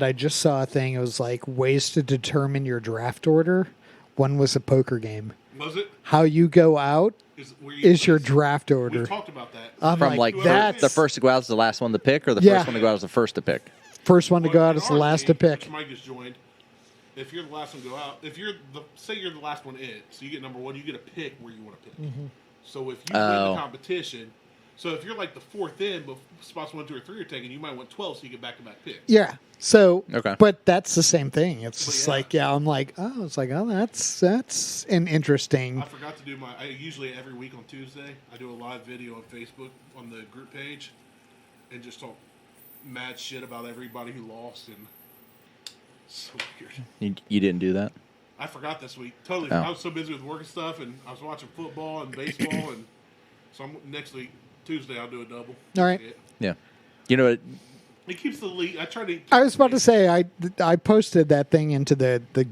I just saw a thing. It was like ways to determine your draft order. One was a poker game. Was it? How you go out is your draft order. We talked about that. From the first to go out is the last one to pick, or the first one to go out is the first to pick? First one to go out is the last to pick. Mike just joined. If you're the last one to go out, say you're the last one in, so you get number one, you get a pick where you want to pick. Mm-hmm. So if you win the competition, so if you're like the fourth in, but spots 1, 2, or 3 are taken, you might want 12, so you get back-to-back picks. Yeah. So, okay. But that's the same thing. It's just I'm like, that's an interesting. I forgot to do I usually every week on Tuesday, I do a live video on Facebook on the group page and just talk mad shit about everybody who lost, and so weird. You didn't do that? I forgot this week. Totally. Oh. I was so busy with work and stuff, and I was watching football and baseball, and so next week, Tuesday, I'll do a double. All right. Yeah. You know what? It keeps the lead. I was about to say, I posted that thing into the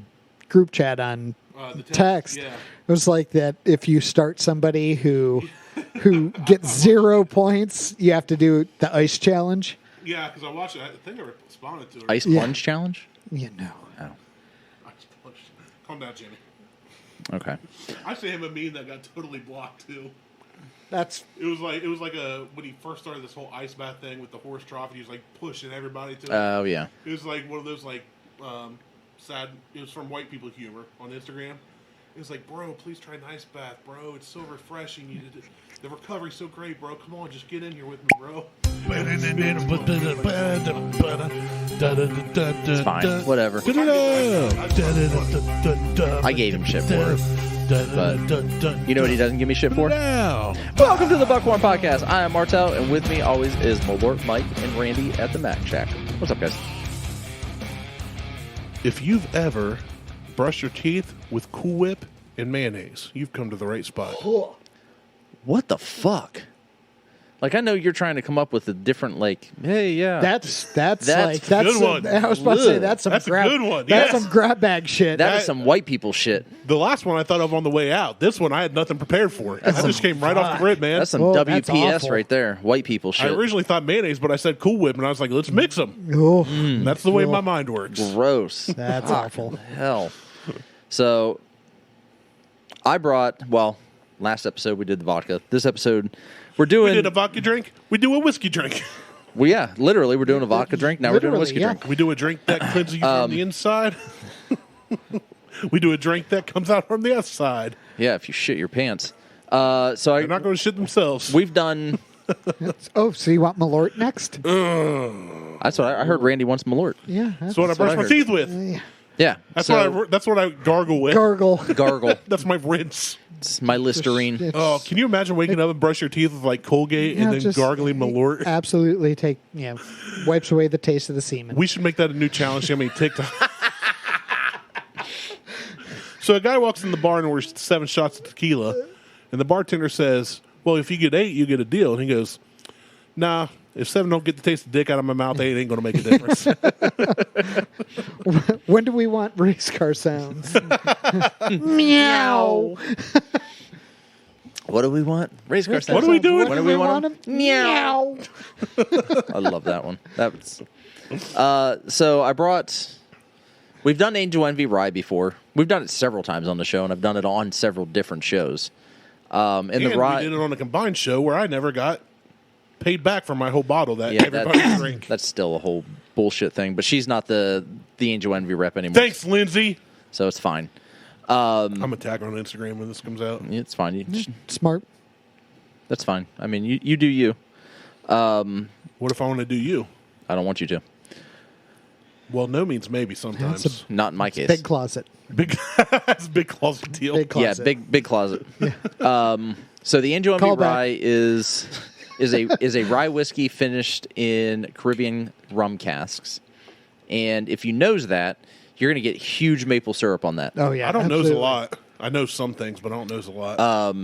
group chat on the text. Yeah. It was like that if you start somebody who gets 0 points, you have to do the ice challenge. Yeah, because I watched it. I think I responded to it. Ice plunge challenge? Yeah, no. Oh. Ice plunge. Calm down, Jimmy. Okay. I sent him a meme that got totally blocked too. It was like when he first started this whole ice bath thing with the horse trough, he was like pushing everybody to it. Oh yeah. It was like one of those sad. It was from white people humor on Instagram. It was like, bro, please try an ice bath, bro. It's so refreshing. The recovery's so great, bro. Come on, just get in here with me, bro. It's fine. Whatever. I gave him shit for it. But you know what he doesn't give me shit for? No. Welcome to the Buckhorn Podcast. I am Martelle, and with me always is Malort, Mike, and Randy at the Mac Shack. What's up, guys? If you've ever brushed your teeth with Cool Whip and mayonnaise, you've come to the right spot. What the fuck? Like, I know you're trying to come up with a different, hey, yeah. That's a good one. I was about to say that's a good one. That's some grab bag shit. That is some white people shit. The last one I thought of on the way out. This one I had nothing prepared for. I just came right off the grid, man. That's some WPS right there. White people shit. I originally thought mayonnaise, but I said Cool Whip, and I was like, let's mix them. Oh, that's the way my mind works. Gross. That's awful. Hell. So, I brought, last episode we did the vodka. This episode, we did a vodka drink. We do a whiskey drink. Well, yeah, literally, we're doing a vodka drink. Now we're doing a whiskey drink. We do a drink that cleanses you from the inside. We do a drink that comes out from the outside. Yeah, if you shit your pants. They're not going to shit themselves. We've done. Oh, so you want Malort next? That's what I heard. Randy wants Malort. Yeah, that's what I brush my teeth with. Yeah, that's what I gargle with. Gargle. That's my rinse. It's my Listerine. Can you imagine waking up and brush your teeth with like Colgate and then gargling Malort? Absolutely, wipes away the taste of the semen. We should make that a new challenge. TikTok. So a guy walks in the bar and orders 7 shots of tequila, and the bartender says, "Well, if you get 8, you get a deal." And he goes, "Nah. If 7 don't get the taste of dick out of my mouth, 8 ain't going to make a difference." When do we want race car sounds? Meow. What do we want? Race car sounds. What are we doing? When do we want them? Meow. I love that one. So I brought. We've done Angel Envy Rye before. We've done it several times on the show, and I've done it on several different shows. And the rye, we did it on a combined show where I never got paid back for my whole bottle that everybody drank. That's still a whole bullshit thing, but she's not the Angel Envy rep anymore. Thanks, Lindsay. So it's fine. I'm going to tag her on Instagram when this comes out. It's fine. Smart. That's fine. I mean, you do you. What if I want to do you? I don't want you to. Well, no means maybe sometimes. Not in my case. Big closet. That's a big closet deal. Big closet. Yeah, big closet. Yeah. So the Angel Envy Rye is a rye whiskey finished in Caribbean rum casks. And if you nose that, you're going to get huge maple syrup on that. Oh, yeah. I don't nose a lot. I know some things, but I don't nose a lot.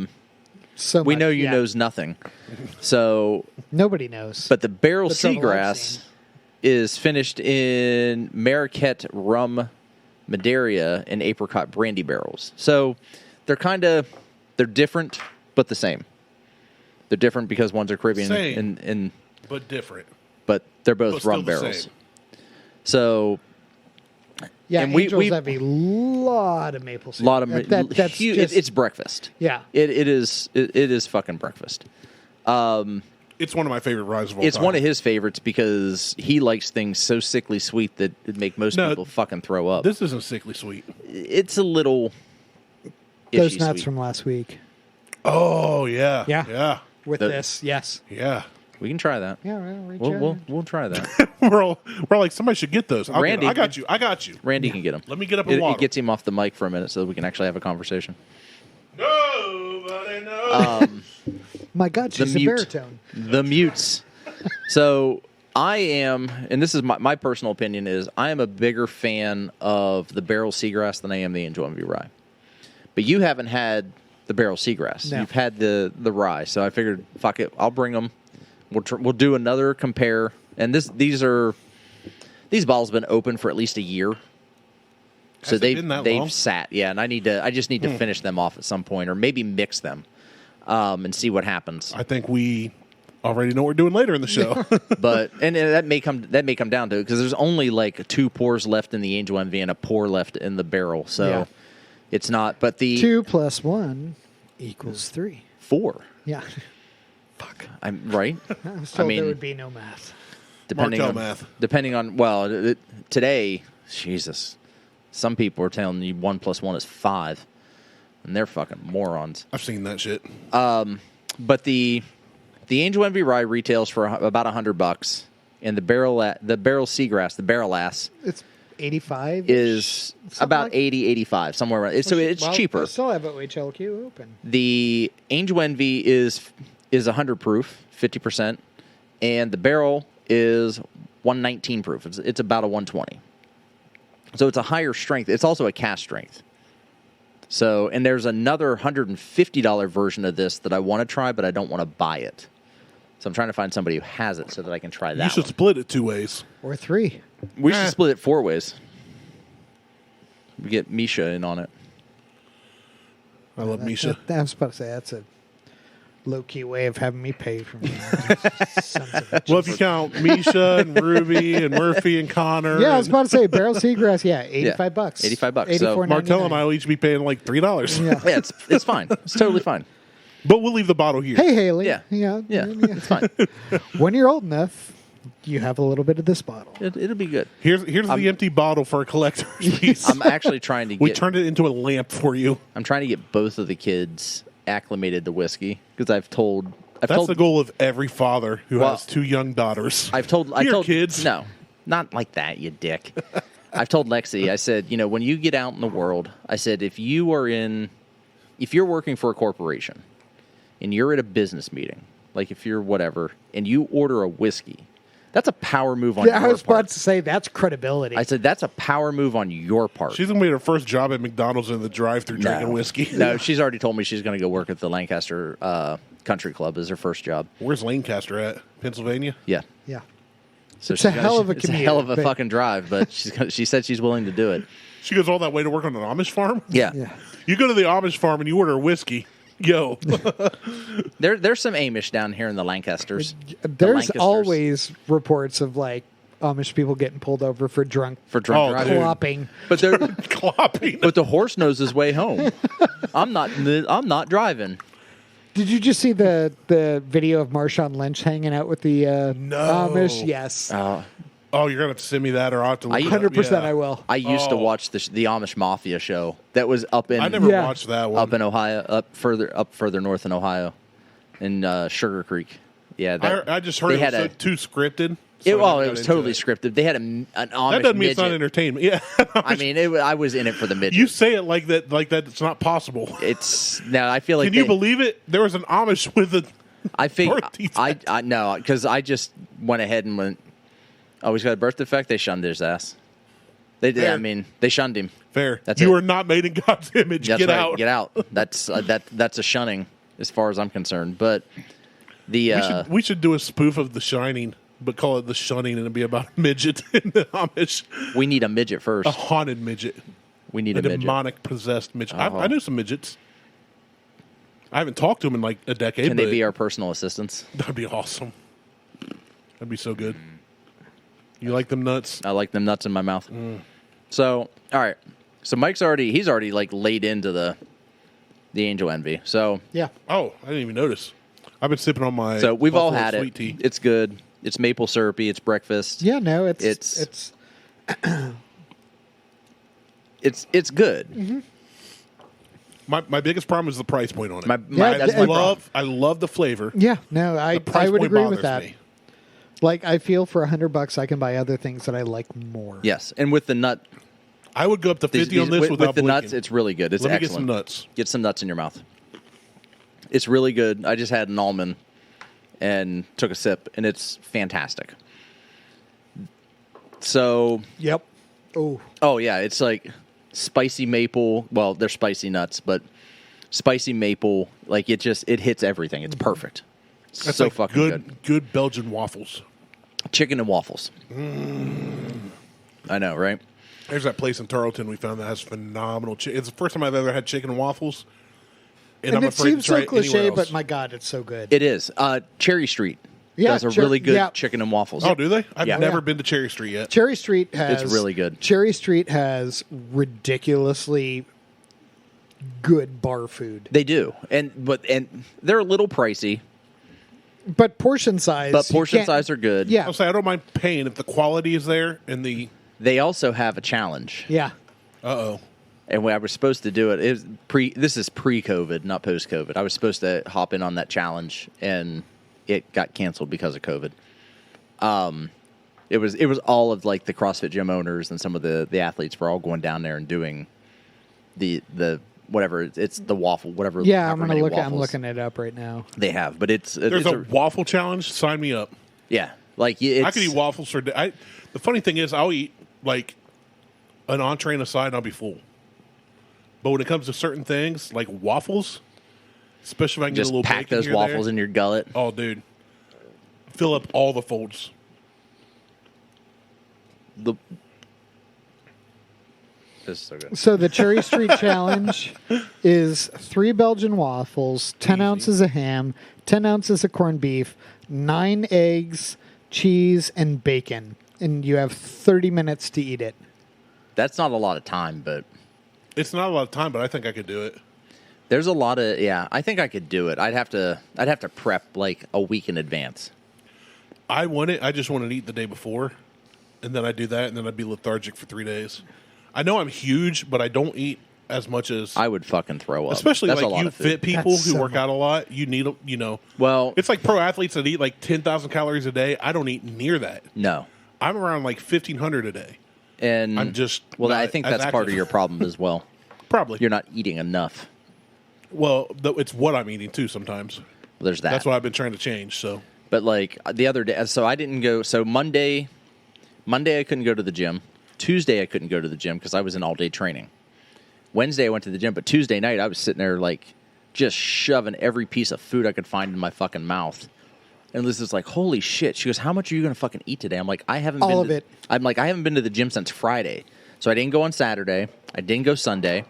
We know you knows nothing. So nobody knows. But the barrel Seagrass is finished in Marquette rum Madeira and apricot brandy barrels. So they're different, but the same. They're different because ones are Caribbean and and but different. But they're both but rum barrels. So, Yeah, and Angels have a lot of maple syrup. a lot of That's huge, just, it's breakfast. yeah. It is fucking breakfast. It's one of my favorite ryes of all It's time. one of his favorites because he likes things so sickly sweet that it make most people fucking throw up. This isn't sickly sweet. It's a little Those ishy nuts sweet. from last week. Oh yeah, Yeah. yeah, With The- this, yes. yeah. We can try that. Yeah, We'll try that. we're like somebody should get those. Randy- I got you. I got you. Randy can get him. Let me get up and It water. gets him off the mic for a minute so that we can actually have a conversation. Nobody knows. My God, The she's a mute. baritone. The mutes. So I am, and this is my personal opinion, is I am a bigger fan of the barrel seagrass than I am the Angel Envy rye. But you haven't had the barrel seagrass. No. You've had the rye. So I figured, fuck it, I'll bring them. We'll do another compare. And these bottles have been open for at least a year. So Has it been that long? they've sat, yeah, and I just need to finish them off at some point, or maybe mix them, and see what happens. I think we already know what we're doing later in the show. But and that may come down to it because there's only like 2 pours left in the Angel Envy and a pour left in the barrel, so Yeah. it's not. But the 2 + 1 = 3. 4, Yeah. Fuck. I'm right. I was told mean, there would be no math. Depending Martelle on math. depending on today, Jesus, some people are telling you 1 + 1 is 5, and they're fucking morons. I've seen that shit. But the Angel Envy rye retails for about $100, and the barrel seagrass, the barrel ass, It's 85 is about 80, 85, somewhere around. So it's cheaper. I still have OHLQ open. The Angel Envy is 100 proof, 50%, and the barrel is 119 proof. It's about a 120. So it's a higher strength. It's also a cast strength. So, and there's another $150 version of this that I want to try, but I don't want to buy it. So I'm trying to find somebody who has it so that I can try that. You should one. split it 2 ways. Or 3. We should split it 4 ways. We get Misha in on it. I love Misha. I was about to say, that's a low-key way of having me pay for me. Sons of bitches. Well, if you count Misha and Ruby and Murphy and Connor. Yeah, I was and about to say, barrel seagrass, yeah, $85. $85. So Martelle and I will each be paying like $3. Yeah. Yeah, it's fine. It's totally fine. But we'll leave the bottle here. Hey, Haley. Yeah. Yeah. It's fine. When you're old enough, you have a little bit of this bottle. It'll be good. Here's the empty bottle for a collector's piece. I'm actually trying to We get. turned it into a lamp for you. I'm trying to get both of the kids acclimated to whiskey because I've told. That's the goal of every father who Well, has 2 young daughters. I told kids. No, not like that, you dick. I've told Lexi. I said, when you get out in the world, I said if you're working for a corporation and you're at a business meeting, like if you're whatever, and you order a whiskey, that's a power move on Yeah, I your was part. about to say, that's credibility. I said that's a power move on your part. She's going to be her first job at McDonald's in the drive-thru drinking whiskey. No, she's already told me she's going to go work at the Lancaster Country Club as her first job. Where's Lancaster at? Pennsylvania? Yeah. yeah. So It's a hell of a It's a commute, hell of a but- fucking drive, but she said she's willing to do it. She goes all that way to work on an Amish farm? Yeah. Yeah. You go to the Amish farm and you order a whiskey. Yo. There's some Amish down here in the Lancasters. There's Lancasters. always reports of like Amish people getting pulled over for drunk driving. dude. clopping. But they're Clopping. but the horse knows his way home. I'm not driving. Did you just see the video of Marshawn Lynch hanging out with the Amish? Yes. Oh, you're going to have to send me that or I'll have to look it up. 100% Yeah. I will. I used to watch the Amish Mafia show that was up in I never Yeah. watched that one. up in Ohio, up further north in Ohio, in Sugar Creek. Yeah, I just heard they it had was a- too scripted. so I never it got was into totally it. scripted. They had an Amish That doesn't mean it's not midget. entertainment. Yeah. I mean, I was in it for the midget. You say it like that it's not possible. It's now. I feel like Can you believe it? There was an Amish with a I think birth defect. I know because I just went ahead and went. Oh, he's got a birth defect. They shunned his ass. They did. Fair. I mean, they shunned him. Fair. That's you it. are not made in God's image. That's Get right. out. Get out. That's that's a shunning as far as I'm concerned. But the We should do a spoof of The Shining, but call it The Shunning, and it'd be about a midget in the Amish. we need a midget first. A haunted midget. We need A a midget. demonic possessed midget. Uh-huh. I knew some midgets. I haven't talked to them in like a decade. Can but they be our personal assistants? That'd be awesome. That'd be so good. You like them nuts? I like them nuts in my mouth. So, all right. So Mike's he's already like laid into the Angel Envy. So Yeah. Oh, I didn't even notice. I've been sipping on my. So we've all Buffalo had it. sweet tea. It's good. It's maple syrupy. It's breakfast. Yeah, no, it's It's good. Mm-hmm. My biggest problem is the price point on it. That's my problem. I love the flavor. yeah, no, I The price would point agree with bothers that. me. Like, I feel for $100 I can buy other things that I like more. Yes, and with the nut, I would go up to 50 on this without with the blinking. nuts, it's really good. It's Let me excellent. get some nuts. Get some nuts in your mouth. It's really good. I just had an almond and took a sip, and it's fantastic. So, Yep. oh yeah, it's like spicy maple. Well, they're spicy nuts, but spicy maple, like it hits everything. It's perfect. That's So like fucking good. Good Belgian waffles. Chicken and waffles. I know, right? There's that place in Tarleton we found that has phenomenal chicken. It's the first time I've ever had chicken and waffles. And I'm it afraid to seems try so it anywhere cliche, else. but my God, it's so good. It is. Cherry Street Yeah, does a really good yeah. chicken and waffles. Oh, do they? I've Yeah. never Yeah. been to Cherry Street yet. Cherry Street has... It's really good. Cherry Street has ridiculously good bar food. They do, and they're a little pricey, But portion size... but you portion can't- size are good. Yeah. I'll say I don't mind paying if the quality is there and the. They also have a challenge, Yeah. Uh-oh. and when I was supposed to do it, this is pre-COVID, not post-COVID. I was supposed to hop in on that challenge, and it got canceled because of COVID. It was all of like the CrossFit gym owners and some of the athletes were all going down there and doing the whatever it's the waffle whatever. Yeah, however I'm many I'm waffles looking it up right now. they have, but it's There's a waffle challenge. Sign me up. yeah, like it's, I could eat waffles for. The funny thing is, I'll eat like an entree and a side, and I'll be full. But when it comes to certain things like waffles, especially if I can just get a little pack bacon those here or waffles there, in your gullet. oh, dude, fill up all the folds. This is so good. So the Cherry Street Challenge is 3 Belgian waffles, 10 ounces of ham, 10 ounces of corned beef, 9 eggs, cheese, and bacon. And you have 30 minutes to eat it. That's not a lot of time, but It's not a lot of time, but I think I could do it. there's a lot of I think I could do it. I'd have to prep like a week in advance. I want it. I just want to eat the day before, and then I do that, and then I'd be lethargic for 3 days. I know I'm huge, but I don't eat as much as I would fucking throw up. especially That's a like lot you of food. fit people That's who so work much. out a lot. You need, Well, it's like pro athletes that eat like 10,000 calories a day. I don't eat near that. no. I'm around like 1,500 a day. And I'm just well, not I think as that's part of active. your problem as well. Probably. You're not eating enough. Well, it's what I'm eating too sometimes. Well, there's that. That's what I've been trying to change. So But like the other day, so I didn't go. So Monday I couldn't go to the gym. Tuesday I couldn't go to the gym because I was in all day training. Wednesday I went to the gym, but Tuesday night I was sitting there like just shoving every piece of food I could find in my fucking mouth. And Liz is like, "Holy shit!" She goes, "How much are you going to fucking eat today?" I'm like, "I haven't All been of to, it. I'm like, "I haven't been to the gym since Friday, so I didn't go on Saturday. I didn't go Sunday.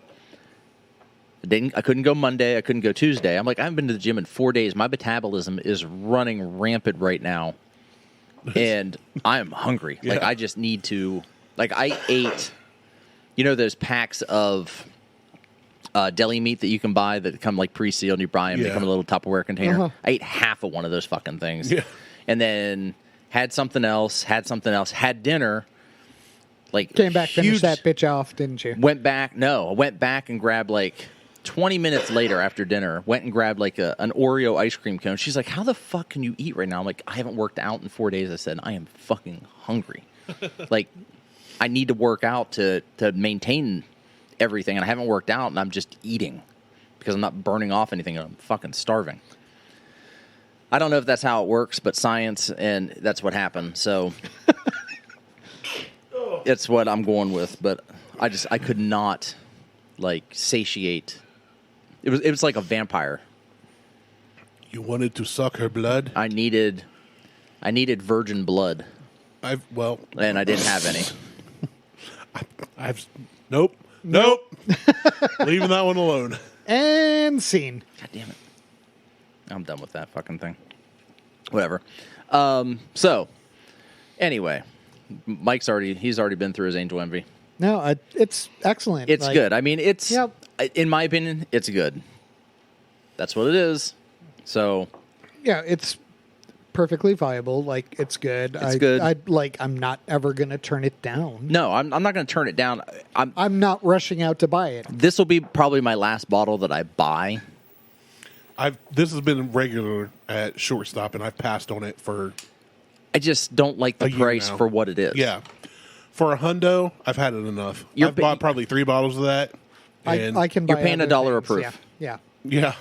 I couldn't go Monday. I couldn't go Tuesday. I'm like, I haven't been to the gym in 4 days. My metabolism is running rampant right now, and I'm hungry. Like Yeah. I just need to. Like I ate, those packs of deli meat that you can buy that come like pre-sealed. You buy them, they Yeah. come in a little Tupperware container. Uh-huh. I ate half of one of those fucking things, Yeah. and then had something else. Had dinner. Like Came back, huge, finished that bitch off, didn't you? Went back and grabbed like 20 minutes later after dinner, went and grabbed like an Oreo ice cream cone. She's like, "How the fuck can you eat right now?" I'm like, "I haven't worked out in 4 days." I said, "I am fucking hungry." Like, I need to work out to maintain everything, and I haven't worked out, and I'm just eating because I'm not burning off anything, and I'm fucking starving. I don't know if that's how it works, but science, and that's what happened. So it's what I'm going with, but I could not like satiate. It was like a vampire. you wanted to suck her blood. I needed virgin blood, and I didn't have any. Nope. Leaving that one alone. And scene. God damn it. I'm done with that fucking thing. Whatever. So, anyway, Mike's he's already been through his Angel Envy. No, it's excellent. It's good. I mean, Yep. in my opinion, it's good. That's what it is. So, yeah, it's perfectly viable. Like, it's good. It's good. I'm not ever going to turn it down. no, I'm not going to turn it down. I'm not rushing out to buy it. This will be probably my last bottle that I buy. This has been regular at Shortstop, and I've passed on it for I just don't like the a year price now. for what it is. Yeah. For a hundo, I've had it enough. You're I've bought probably 3 bottles of that. And I can buy You're paying other $1 a things. proof. Yeah. yeah.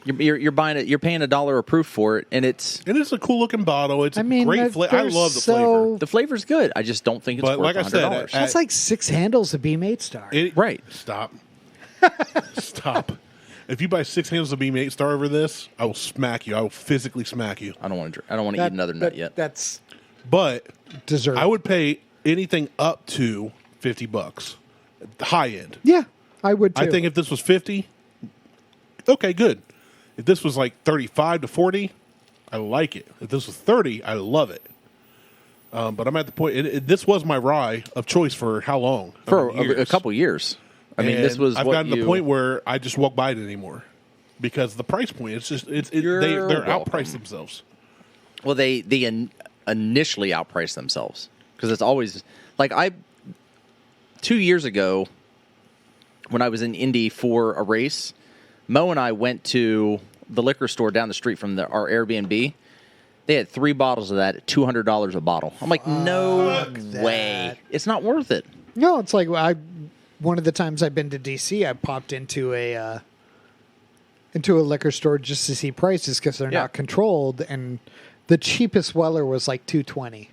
You're buying it. You're paying $1 a proof for it, and it's And it's a cool looking bottle. It's I mean, great flavor. I they're love the so- flavor. the flavor's good. I just don't think it's But worth like I said, $100. That's like 6 handles of Beam 8 Star. Right. Stop. Stop. If you buy 6 handles of Beam 8 Star over this, I will smack you. I will physically smack you. I don't want to eat another nut yet. That's But dessert. I would pay anything up to $50. High end. Yeah, I would too. I think if this was 50, okay, good. If this was like 35 to 40, I like it. If this was 30, I love it. But I'm at the point. This was my rye of choice for how long? For I mean, a couple years. I mean, this And was I've what gotten to you, the point where I just won't buy it anymore because the price point. It's just You're they're welcome. outpriced themselves. Well, they initially outpriced themselves because it's always like 2 years ago when I was in Indy for a race, Mo and I went to the liquor store down the street from our Airbnb. They had 3 bottles of that at $200 a bottle. I'm like, no way. It's not worth it. No, it's like one of the times I've been to DC, I popped into a liquor store just to see prices because they're Yeah. not controlled, and the cheapest Weller was like $220.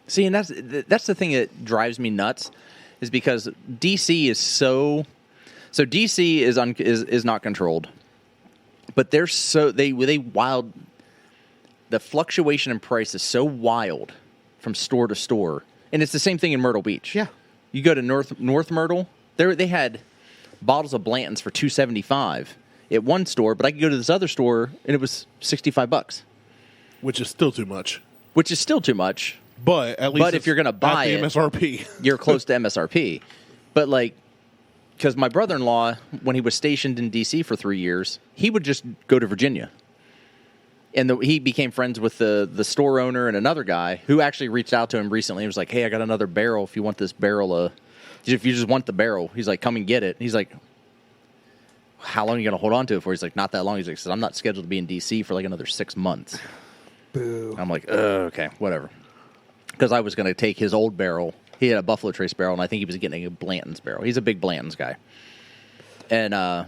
See, and that's the thing that drives me nuts, is because DC is so DC is not controlled, but they're they wild. The fluctuation in price is so wild from store to store, and it's the same thing in Myrtle Beach. Yeah. You go to North Myrtle, they had bottles of Blanton's for $2.75 at one store, but I could go to this other store and it was $65, Which is still too much. which is still too much. But at least If you're gonna buy at the it- MSRP. You're close to MSRP. But like, because my brother-in-law, when he was stationed in D.C. for 3 years, he would just go to Virginia. And he became friends with the store owner and another guy who actually reached out to him recently. He was like, hey, I got another barrel. If you want this barrel, if you just want the barrel, he's like, come and get it. He's like, how long are you going to hold on to it for? He's like, not that long. He's like, I'm not scheduled to be in D.C. for like another 6 months. Boo. I'm like, okay, whatever. Because I was going to take his old barrel. He had a Buffalo Trace barrel, and I think he was getting a Blanton's barrel. He's a big Blanton's guy. And I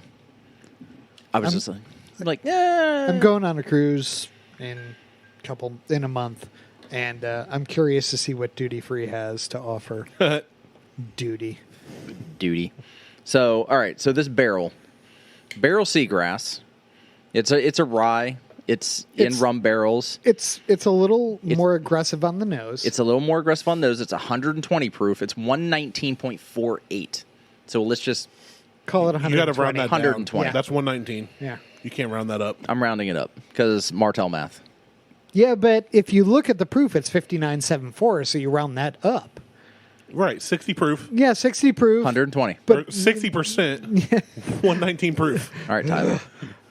was just like, yeah. I'm going on a cruise in a month, and I'm curious to see what Duty Free has to offer. Duty. So, all right. So this barrel Seagrass. It's a rye. It's in rum barrels. It's a little more aggressive on the nose. It's a little more aggressive on those. It's 120 proof. It's 119.48. So let's just call it 120. You got to round that 120. down. That's 119. Yeah. You can't round that up. I'm rounding it up because Martelle math. Yeah, but if you look at the proof, it's 59.74, so you round that up. Right, 60 proof. Yeah, 60 proof. 120. But 60%. 119 proof. All right, Tyler.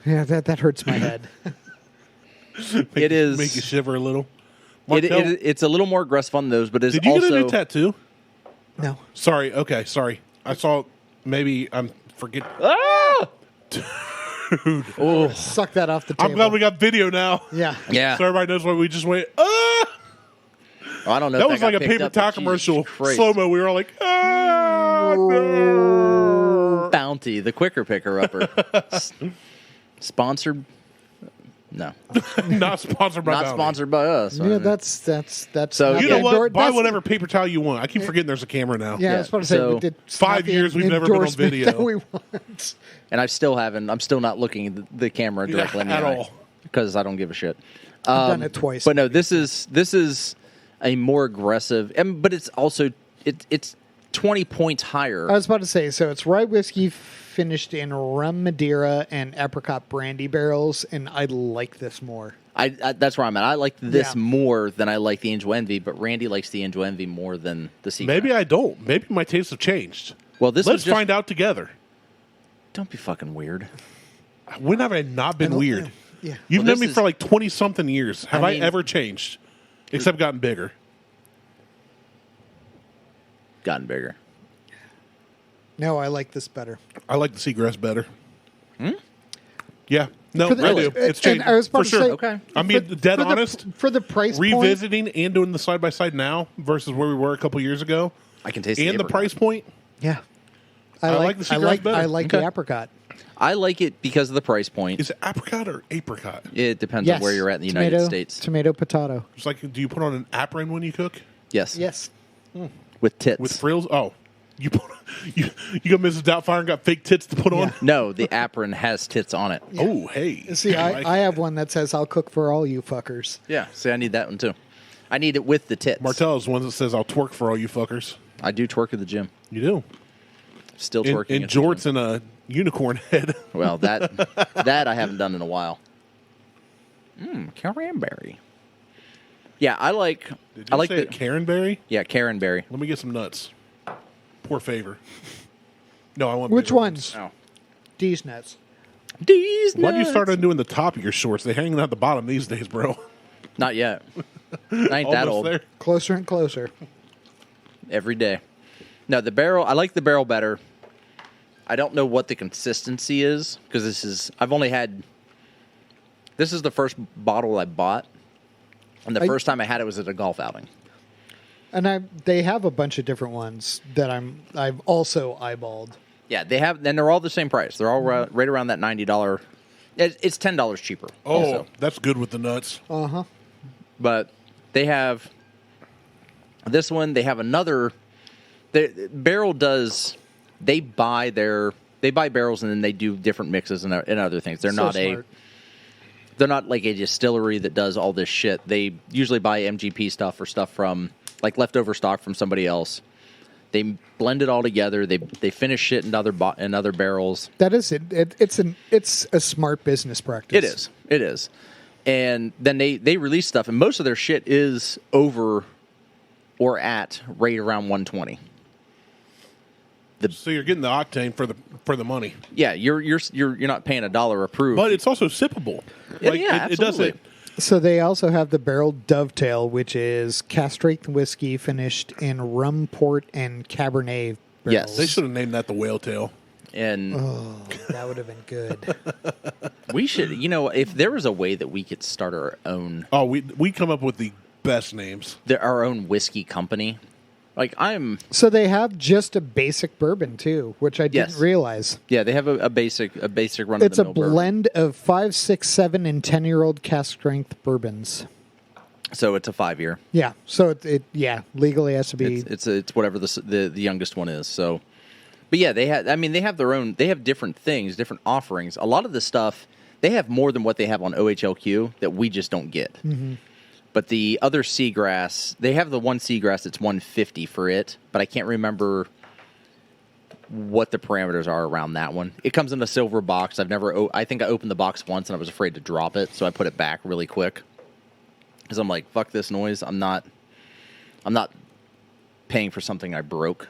Yeah, that hurts my head. It is. Make you shiver a little. It's a little more aggressive on those, but it's Did you also get a new tattoo? No. Sorry. Okay, sorry. I saw. Maybe I'm forgetting. Ah! Suck that off the table. I'm glad we got video now. Yeah. Yeah. So everybody knows why we just went. Ah! Oh, I don't know. That if was got like a picked paper up, but towel Jesus commercial. Christ. Slow mo. We were all like, ah! No. Bounty, the quicker picker upper. Sponsored? No, Not sponsored by not Bounty. sponsored by us. Yeah, that's So, not You know what? endor- Buy that's- whatever paper towel you want. I keep forgetting there's a camera now. Yeah, I was about to say, so it's 5 not the years we've never been on endorsement video. that we want. And I'm still not looking at the camera directly in the at eye all. because I don't give a shit. I've done it twice. But no, this is a more aggressive, but it's also it's 20 points higher. I was about to say, so it's rye whiskey finished in rum Madeira and apricot brandy barrels, and I like this more. That's where I'm at. I like this more than I like the Angel Envy, but Randy likes the Angel Envy more than the Seagrass. Maybe I don't. Maybe my tastes have changed. Well, let's find out together. Don't be fucking weird. When have I not been weird? Yeah. You've known me for like 20-something years. Have I ever changed? Except gotten bigger. Gotten bigger. No, I like this better. I like the Seagrass better. Yeah. No, really? I do. It's changed. I was about for to sure. say, Okay. I'm being dead honest. For the price point, Revisiting and doing the side-by-side now versus where we were a couple years ago. I can taste and the apricot. price point. yeah. I like the Seagrass better. I like the apricot. I like it because of the price point. Is it apricot or apricot? It depends Yes. on where you're at in the Tomato, United States. Tomato, potato. It's like, do you put on an apron when you cook? Yes. Yes. With tits. With frills? Oh. You got Mrs. Doubtfire and got fake tits to put on? No, the apron has tits on it. Yeah. Oh, hey. See, like I it. have one that says, I'll cook for all you fuckers. Yeah. See, I need that one too. I need it with the tits. Martelle is one that says, I'll twerk for all you fuckers. I do twerk at the gym. You do. Still In twerking. at the jorts gym. and a unicorn head. Well, that I haven't done in a while. Cranberry. Yeah, I like. Did I you like say the Carenberry? Yeah, Carenberry. Let me get some nuts. Poor favor. No, I want Which bigger ones? Oh, These nuts. these Why do you nuts. start on doing the top of your shorts? They're hanging out the bottom these days, bro. Not yet. I ain't that Almost old. there. Closer and closer. Every day. No, the barrel. I like the barrel better. I don't know what the consistency is because I've only had. This is the first bottle I bought, and the first time I had it was at a golf outing. And they have a bunch of different ones that I've also eyeballed. Yeah, they have, and they're all the same price. They're all right around that $90. It's $10 cheaper. Oh, also. that's good with the nuts. Uh-huh. But they have this one. They have another. Barrel does. They buy barrels and then they do different mixes and other things. They're not smart. They're not like a distillery that does all this shit. They usually buy MGP stuff or stuff from like leftover stock from somebody else. They blend it all together. They finish it in other barrels. That is it. It's a smart business practice. It is. And then they release stuff, and most of their shit is over or at right around 120. So you're getting the octane for the money, Yeah, you're not paying $1 a proof. but it's also sippable. Yeah, Like, yeah, it does absolutely. it. So they also have the barrel dovetail, which is cask-strength whiskey finished in rum, port, and Cabernet barrels. Yes. They should have named that the whale tail. And Oh, that would have been good. we should, if there was a way that we could start our own Oh, we come up with the best names. our own whiskey company. Like So they have just a basic bourbon too, which I didn't Yes. realize. yeah, they have a basic run It's a of the mill blend of 5, 6, 7, and 10-year-old cask-strength bourbons. So it's a 5-year. Yeah, so it legally has to be. It's whatever the youngest one is. So, but yeah, they have their own. They have different things, different offerings. A lot of the stuff they have more than what they have on OHLQ that we just don't get. Mm-hmm. But the other Seagrass, they have the one Seagrass that's $150 for it, but I can't remember what the parameters are around that one. It comes in a silver box. I think I opened the box once and I was afraid to drop it, so I put it back really quick. Because I'm like, fuck this noise. I'm not paying for something I broke.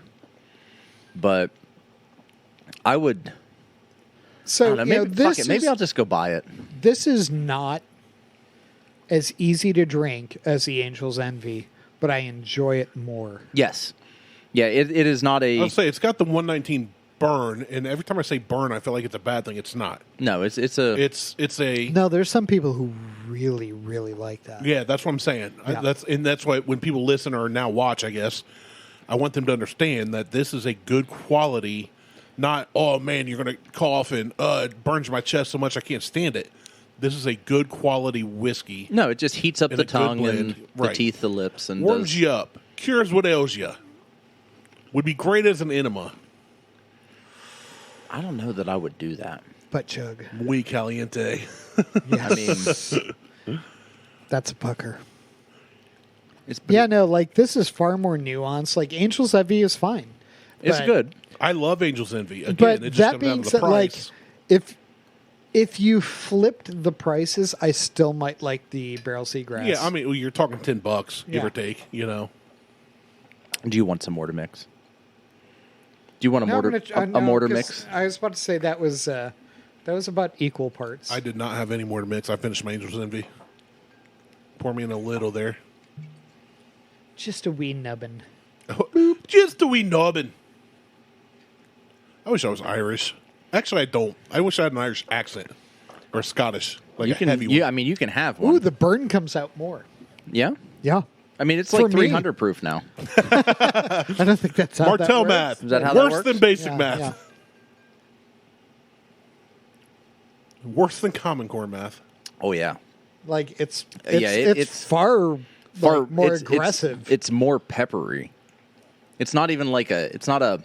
But I would. So I don't know, maybe, fuck it. this Maybe I'll just go buy it. This is not as easy to drink as the Angel's Envy, but I enjoy it more. Yes. Yeah, it is not a. I'll say it's got the 119 burn, and every time I say burn, I feel like it's a bad thing. It's not. No, it's a. It's a. No, there's some people who really, really like that. Yeah, that's what I'm saying. Yeah. That's why when people listen or now watch, I guess, I want them to understand that this is a good quality. Not, oh man, you're going to cough and it burns my chest so much I can't stand it. This is a good quality whiskey. No, it just heats up And the a good tongue blend. and the Right. teeth, the lips, and Warms does, you up. Cures what ails you. Would be great as an enema. I don't know that I would do that. Butt chug. Muy caliente. I mean, That's a pucker. it's Yeah, no, like this is far more nuanced. Like Angel's Envy is fine. it's but- good. I love Angel's Envy. Again, But it just that comes down being to the said, like price. If you flipped the prices, I still might like the barrel seagrass. Yeah, I mean, you're talking $10, give Yeah. or take. You know. Do you want some more to mix? Do you want a No, I'm mortar gonna- a no, mortar 'cause mix? I was about to say that was about equal parts. I did not have any more to mix. I finished my Angel's Envy. Pour me in a little there. Just a wee nubbin. Just a wee nobbin. I wish I was Irish. Actually, I don't. I wish I had an Irish accent. Or Scottish. Like You a can. heavy one. I mean, you can have one. Ooh, the burn comes out more. Yeah. Yeah. I mean, it's For like me. 300 proof now. I don't think that's how Martelle that math. works. Is that how that Worse works? than basic Yeah, math. yeah. Worse than Common Core math. Oh yeah. Like it's Yeah, it's far, Far like, more it's- aggressive. It's more peppery. It's not even like a. It's not a.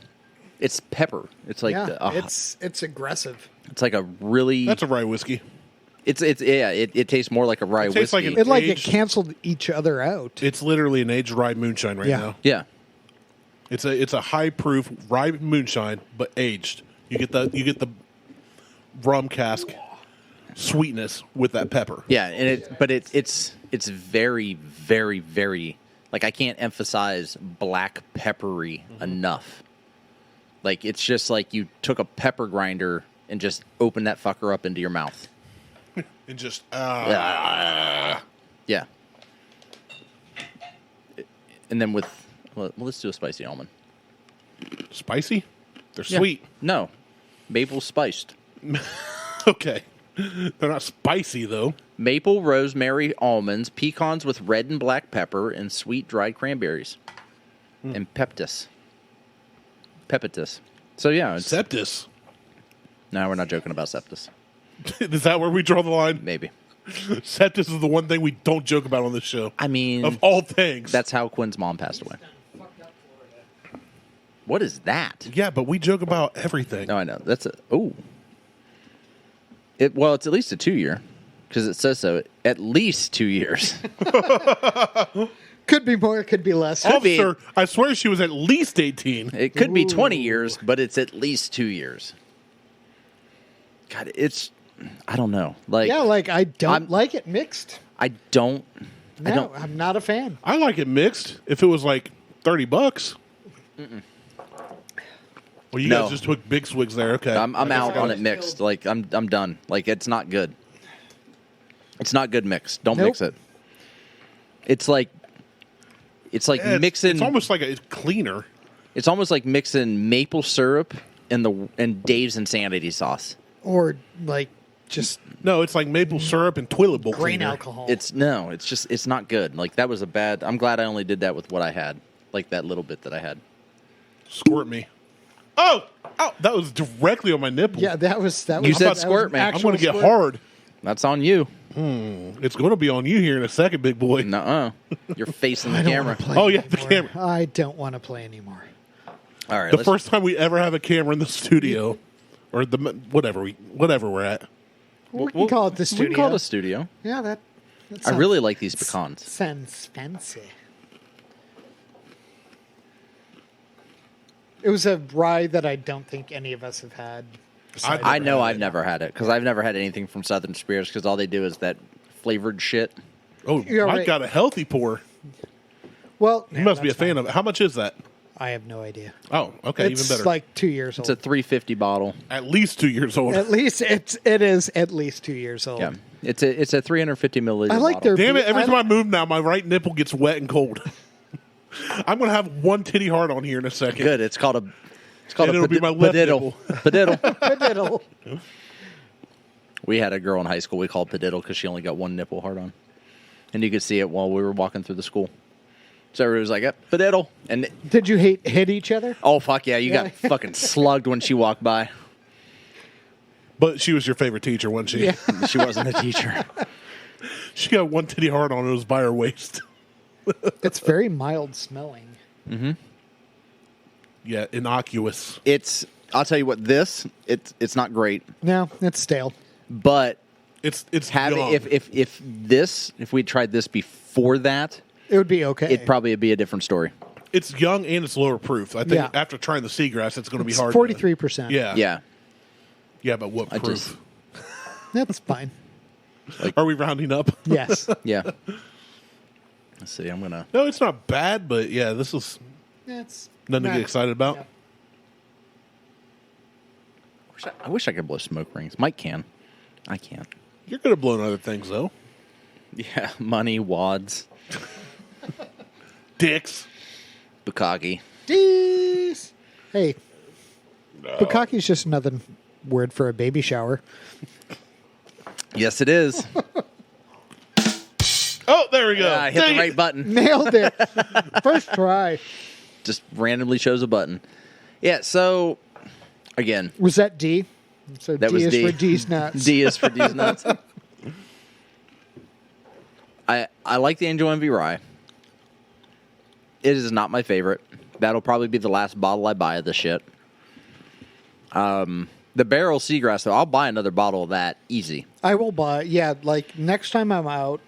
It's pepper. It's like yeah, it's aggressive. it's like a really. That's a rye whiskey. It tastes more like a rye It tastes like whiskey. an- It Aged. canceled each other out. It's literally an aged rye moonshine right Yeah. now. yeah. It's a high proof rye moonshine, but aged. You get the rum cask sweetness with that pepper. Yeah, and it's very, very, very, like, I can't emphasize black peppery enough. Like, it's just like you took a pepper grinder and just opened that fucker up into your mouth. And just Yeah. And then let's do a spicy almond. spicy. They're Yeah. sweet. No, maple spiced. Okay. They're not spicy though. Maple, rosemary, almonds, pecans with red and black pepper, and sweet dried cranberries. And peptis. So yeah, it's, Septis. no, we're not joking about septis. Is that where we draw the line? Maybe. Septis is the one thing we don't joke about on this show. I mean, Of all things. that's how Quinn's mom passed away. What is that? Yeah, but we joke about everything. No, I know. That's a Well, it's at least a 2-year because it says so. At least 2 years. Could be more, could be less. Could be. Officer, I swear she was at least 18. It could be 20 years, but it's at least 2 years. God, I don't know. Like, Yeah, like I don't I'm- like it mixed. I don't. No, I'm not a fan. I like it mixed. If it was like $30. Well, you No. guys just took big swigs there. Okay. I'm out on it mixed. Like, I'm done. Like, it's not good. It's not good mixed. Don't Nope. mix it. It's like Yeah, mixing. It's almost like it's cleaner. It's almost like mixing maple syrup and Dave's Insanity sauce. Or like just No, it's like maple syrup and toilet bowl grain cleaner. alcohol. It's not good. Like, that was a bad. I'm glad I only did that with what I had. Like, that little bit that I had. Squirt me. Oh, that was directly on my nipple. yeah, that was You that said was an squirt, man. I'm I'm actual going to get squirt. hard. That's on you. It's going to be on you here in a second, big boy. Nuh-uh. You're facing the I don't camera. wanna play Oh, yeah, the anymore. camera. I don't want to play anymore. All right. The first time we ever have a camera in the studio, or whatever we're at. We can call it the studio. We can call it a studio. Yeah, that I really like these pecans. sounds fancy. It was a rye that I don't think any of us have had. I know I've never had it because I've never had anything from Southern Spirits because all they do is that flavored shit. Oh, You're Mike right. got a healthy pour. Well, You must be a fan of it. How much is that? I have no idea. Oh, okay, It's even better. like 2 years It's old. a 350 bottle. At least 2 years old. At least it is at least 2 years old. Yeah, it's a 350 milliliter. I like bottle. their- Damn it! Every I- time I move now, my right nipple gets wet and cold. I'm gonna have one titty hard on here in a second. Good. It's called And it'll be my left padiddle. Padiddle. Diddle. We had a girl in high school we called padiddle because she only got one nipple hard on, and you could see it while we were walking through the school. So everybody was like, "Yep, padiddle," and Did you hit each other? oh fuck yeah, you Yeah. got fucking slugged when she walked by. But she was your favorite teacher, wasn't she? Yeah. She wasn't a teacher. She got one titty hard on. It was by her waist. It's very mild smelling. Yeah, innocuous. I'll tell you what, it's not great, No, it's stale. but It's having young. if we tried this before that, It would be okay. it'd probably be a different story. It's young and it's lower proof. I think Yeah. after trying the Seagrass, it's going to be It's hard. 43%. Yeah. Yeah. Yeah, but what I proof? That's fine. Are we rounding up? Yes. Yeah. Let's see. I'm gonna. No, it's not bad, but yeah, this is It's nothing to not- get excited about. yeah. I wish I could blow smoke rings. Mike can. I can't. You're good at blowing other things, though. Yeah. Money, wads, Dicks. bukkake. Jeez. Hey, bukkake is just another word for a baby shower. Yes, it is. Oh, there we go. Yeah, I hit Dang the right it. button. Nailed it. First try. Just randomly chose a button. Yeah. So again, Was that D? So That D was is D. for D's nuts. D is for D's nuts. I like the Angel Envy Rye. It is not my favorite. That'll probably be the last bottle I buy of this shit. The barrel Seagrass, though, I'll buy another bottle of that easy. I will buy. Yeah, like next time I'm out,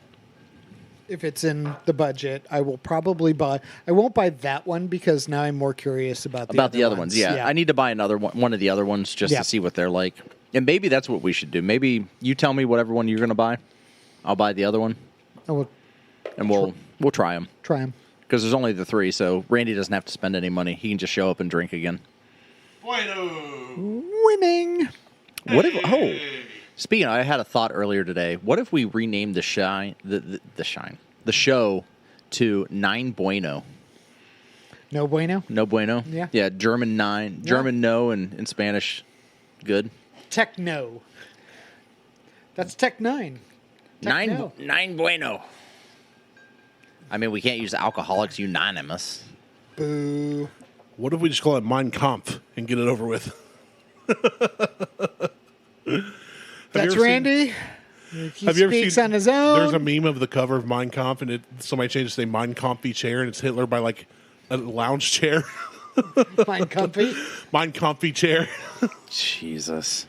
if it's in the budget, I will probably buy. I won't buy that one because now I'm more curious about The other ones. Yeah. I need to buy another one of the other ones just Yeah. to see what they're like. And maybe that's what we should do. Maybe you tell me whatever one you're going to buy. I'll buy the other one, I will and we'll try them. try them. Because there's only the 3, so Randy doesn't have to spend any money. He can just show up and drink again. Bueno. Winning. What if? Oh, speaking, I had a thought earlier today. What if we renamed the show to Nine Bueno? No bueno. No bueno. Yeah. Yeah. German 9. German no, and in Spanish, good. Techno. That's Tech 9. Techno. Nine bueno. I mean, we can't use Alcoholics Unanimous. Boo. What if we just call it Mein Kampf and get it over with? That's Randy. He Have you ever speaks seen? on his own. There's a meme of the cover of Mein Kampf, and somebody changed to say Mein Kampfy chair, and it's Hitler by like a lounge chair. Fine comfy. Mein Kampfy chair. Jesus.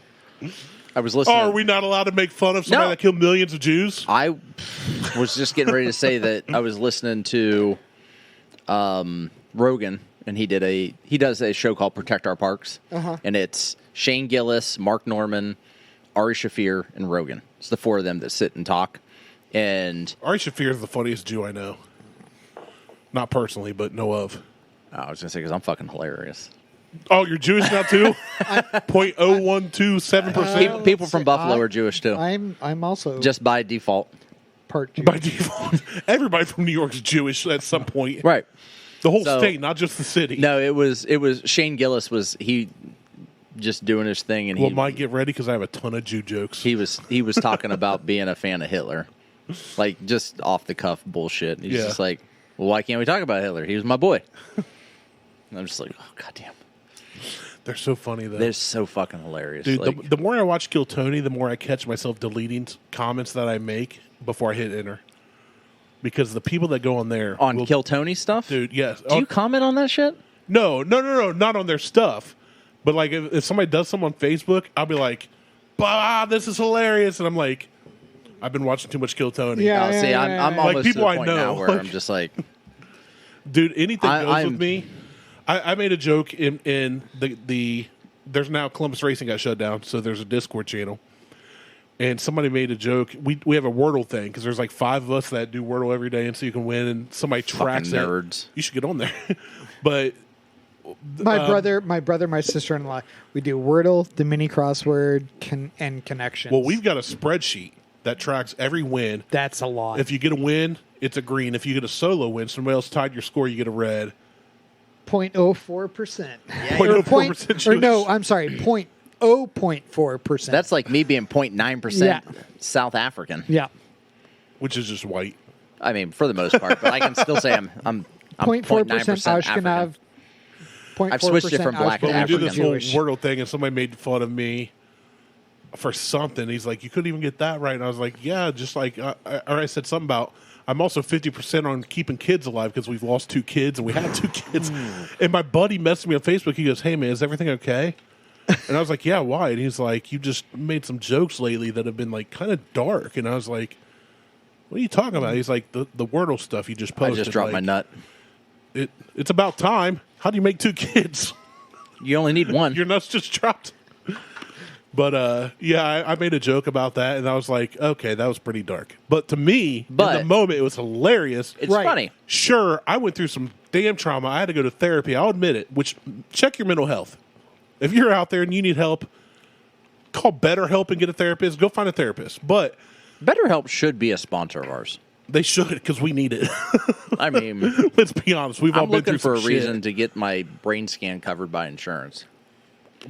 I was listening. Oh, are we not allowed to make fun of somebody No. that killed millions of Jews? I was just getting ready to say that I was listening to Rogan, and he does a show called Protect Our Parks, and it's Shane Gillis, Mark Norman, Ari Shaffir, and Rogan. It's the 4 of them that sit and talk. And Ari Shaffir is the funniest Jew I know. Not personally, but know of. I was gonna say because I'm fucking hilarious. Oh, you're Jewish now too? 0.0127%. People from Buffalo are Jewish too, I'm also just by default. part Jewish. By default, everybody from New York is Jewish at some point. Right. The whole So- state, not just the city. No, it was Shane Gillis was he just doing his thing, and Well, Mike, get ready because I have a ton of Jew jokes. he was talking about being a fan of Hitler, like just off the cuff bullshit. He's Yeah. just like, well, why can't we talk about Hitler? He was my boy. And I'm just like, oh goddamn, They're so funny though. they're so fucking hilarious. Dude, Like, the more I watch Kill Tony, the more I catch myself deleting comments that I make before I hit enter. Because the people that go on there on will- Kill Tony stuff. dude, yes. Do you comment on that shit? No, not on their stuff. But like, if somebody does something on Facebook, I'll be like, "Bah, this is hilarious," and I'm like, "I've been watching too much Kill Tony." Yeah. Oh, see, I'm Like, almost people to I the point know, now where like- I'm just like, Dude, anything goes I'm- with me. I made a joke in the there's now Columbus Racing got shut down, so there's a Discord channel. And somebody made a joke. We have a Wordle thing because there's like 5 of us that do Wordle every day, and so you can win. And somebody tracks fucking it. nerds. You should get on there. But My brother, my sister-in-law. We do Wordle, the mini crossword, and connections. well, we've got a spreadsheet that tracks every win. That's a lot. If you get a win, it's a green. If you get a solo win, somebody else tied your score, you get a red. 0.04%. Yeah, Or 0.04% or no, Jewish. I'm sorry, 0.04%. that's like me being 0.9% Yeah. South African. yeah. Which is just white. I mean, for the most part, but I can still say I'm 0.4% 0.9% Ashkenaz. African. 0.4% I've switched it from black to But we do this African. whole Jewish. Wordle thing, and somebody made fun of me for something. He's like, "You couldn't even get that right." And I was like, "Yeah, just like," or I said something about, "I'm also 50% on keeping kids alive because we've lost 2 kids and we had 2 kids." And my buddy messaged me on Facebook. He goes, "Hey man, is everything okay?" And I was like, "Yeah, why?" And he's like, "You just made some jokes lately that have been like kind of dark." And I was like, "What are you talking about?" He's like, "The Wordle stuff you just I posted." just dropped my like, nut. It's about time. How do you make 2 kids? You only need one. Your nuts just dropped. But yeah, I made a joke about that, and I was like, okay, that was pretty dark. But to me, in the moment, it was hilarious. It's funny. Sure, I went through some damn trauma. I had to go to therapy. I'll admit it. Which check your mental health. If you're out there and you need help, call BetterHelp and get a therapist. Go find a therapist. But BetterHelp should be a sponsor of ours. They should, because we need it. I mean, let's be honest. We've all been through some I'm looking for a reason shit. to get my brain scan covered by insurance.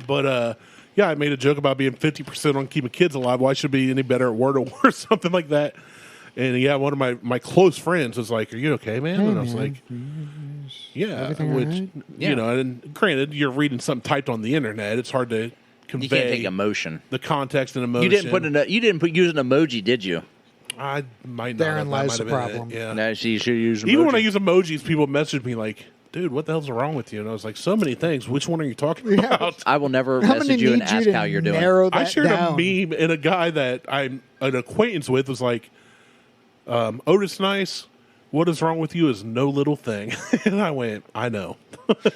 But yeah, I made a joke about being 50% on keeping kids alive. Why should I be any better at Word or something like that? And yeah, one of my close friends was like, "Are you okay, man?" And I was like, "Yeah." Which you know, and granted, you're reading something typed on the internet. It's hard to convey. You can't take emotion. The context and emotion. You didn't use an emoji, did you? I might not. Therein lies the that might have been problem. it, yeah. No, you should use emojis. Even when I use emojis, people message me like, "Dude, what the hell's wrong with you?" And I was like, "So many things. Which one are you talking about?" I will never I'm gonna message you and need ask how you're doing. That I shared down. a meme, and a guy that I'm an acquaintance with was like, Otis Nice, what is wrong with you is no little thing. And I went, I know.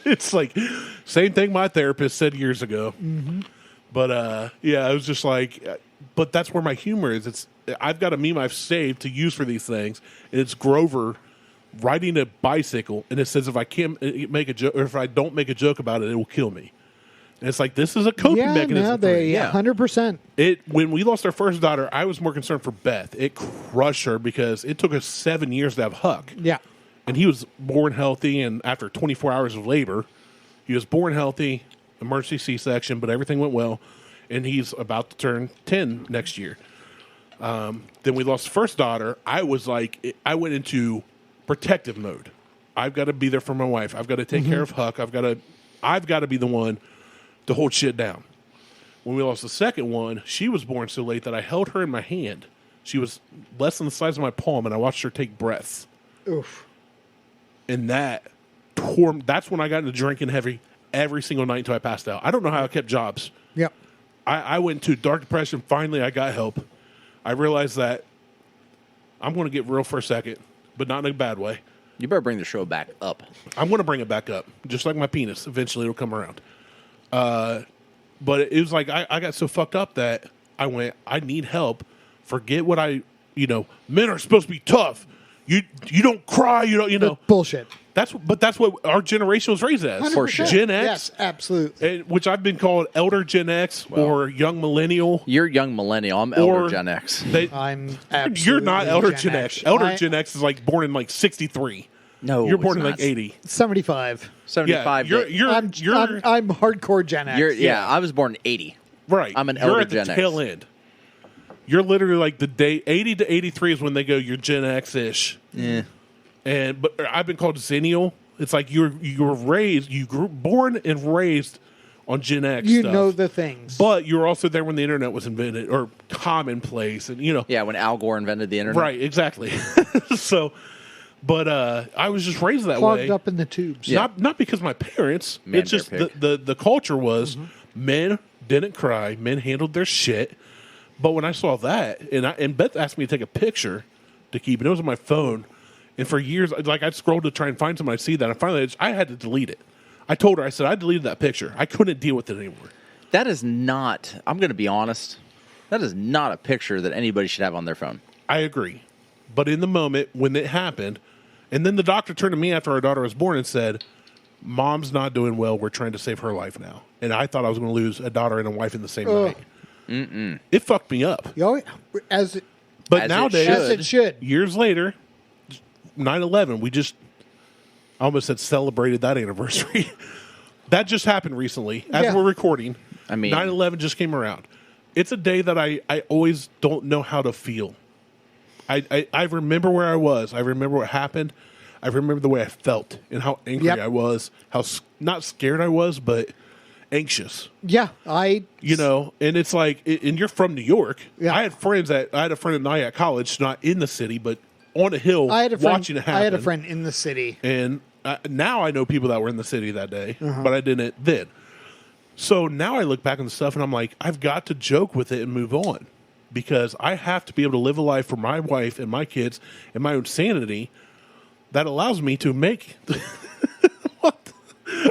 It's like, same thing my therapist said years ago. Mm-hmm. But yeah, I was just like, but that's where my humor is. I've got a meme I've saved to use for these things, and it's Grover riding a bicycle, and it says if I can't make a joke, or if I don't make a joke about it, it will kill me. And it's like, this is a coping mechanism. Yeah, 100%. When we lost our first daughter, I was more concerned for Beth. It crushed her because it took us 7 years to have Huck. Yeah. And he was born healthy, and after 24 hours of labor, he was born healthy, emergency C-section, but everything went well, and he's about to turn 10 next year. Then we lost the first daughter. I was like, I went into protective mode. I've got to be there for my wife. I've got to take care of Huck. I've got to be the one to hold shit down. When we lost the second one, she was born so late that I held her in my hand. She was less than the size of my palm, and I watched her take breaths. Oof. And that's when I got into drinking heavy every single night until I passed out. I don't know how I kept jobs. Yep. I went into dark depression. Finally, I got help. I realized that I'm going to get real for a second, but not in a bad way. You better bring the show back up. I'm going to bring it back up, just like my penis. Eventually, it'll come around. But it was like I got so fucked up that I went, I need help. Forget what men are supposed to be tough. You don't cry. You know. Bullshit. That's what our generation was raised as. 100%. Gen X. Yes, absolutely. Which I've been called elder Gen X or young millennial. You're young millennial. I'm elder Gen X. I'm absolutely You're not elder Gen Gen X. Elder Gen X is like born in like 63. No, you're born in it's like not. 80. 75. 75. Yeah, I'm hardcore Gen X. I was born in 80. Right. I'm an you're elder at the Gen X. tail end. You're literally like the day 80 to 83 is when they go, you're Gen X-ish. Yeah. But I've been called Zennial. It's like you were born and raised on Gen X You stuff. know the things. But you were also there when the internet was invented or commonplace. And, Yeah, when Al Gore invented the internet. Right, exactly. But I was just raised that Clogged way. up in the tubes. Yeah. Not because of my parents. Man, it's just bear pig. the culture was men didn't cry. Men handled their shit. But when I saw that, and Beth asked me to take a picture to keep, and it was on my phone. And for years, like I'd scroll to try and find somebody to see that. And finally, I had to delete it. I told her, I said, I deleted that picture. I couldn't deal with it anymore. That is not, I'm going to be honest, that is not a picture that anybody should have on their phone. I agree. But in the moment when it happened, and then the doctor turned to me after our daughter was born and said, Mom's not doing well. We're trying to save her life now. And I thought I was going to lose a daughter and a wife in the same night. Mm-mm. It fucked me up. But nowadays, as it should. Years later, 9/11, I almost said celebrated that anniversary. That just happened recently. As we're recording, 9/11 just came around. It's a day that I always don't know how to feel. I remember where I was. I remember what happened. I remember the way I felt and how angry I was, how not scared I was, but anxious. Yeah, and it's like, and you're from New York. Yeah. I had a friend at Nyack College, not in the city, but on a hill watching it happen. I had a friend in the city. And now I know people that were in the city that day, but I didn't then. So now I look back on the stuff and I'm like, I've got to joke with it and move on because I have to be able to live a life for my wife and my kids and my own sanity that allows me to make. What?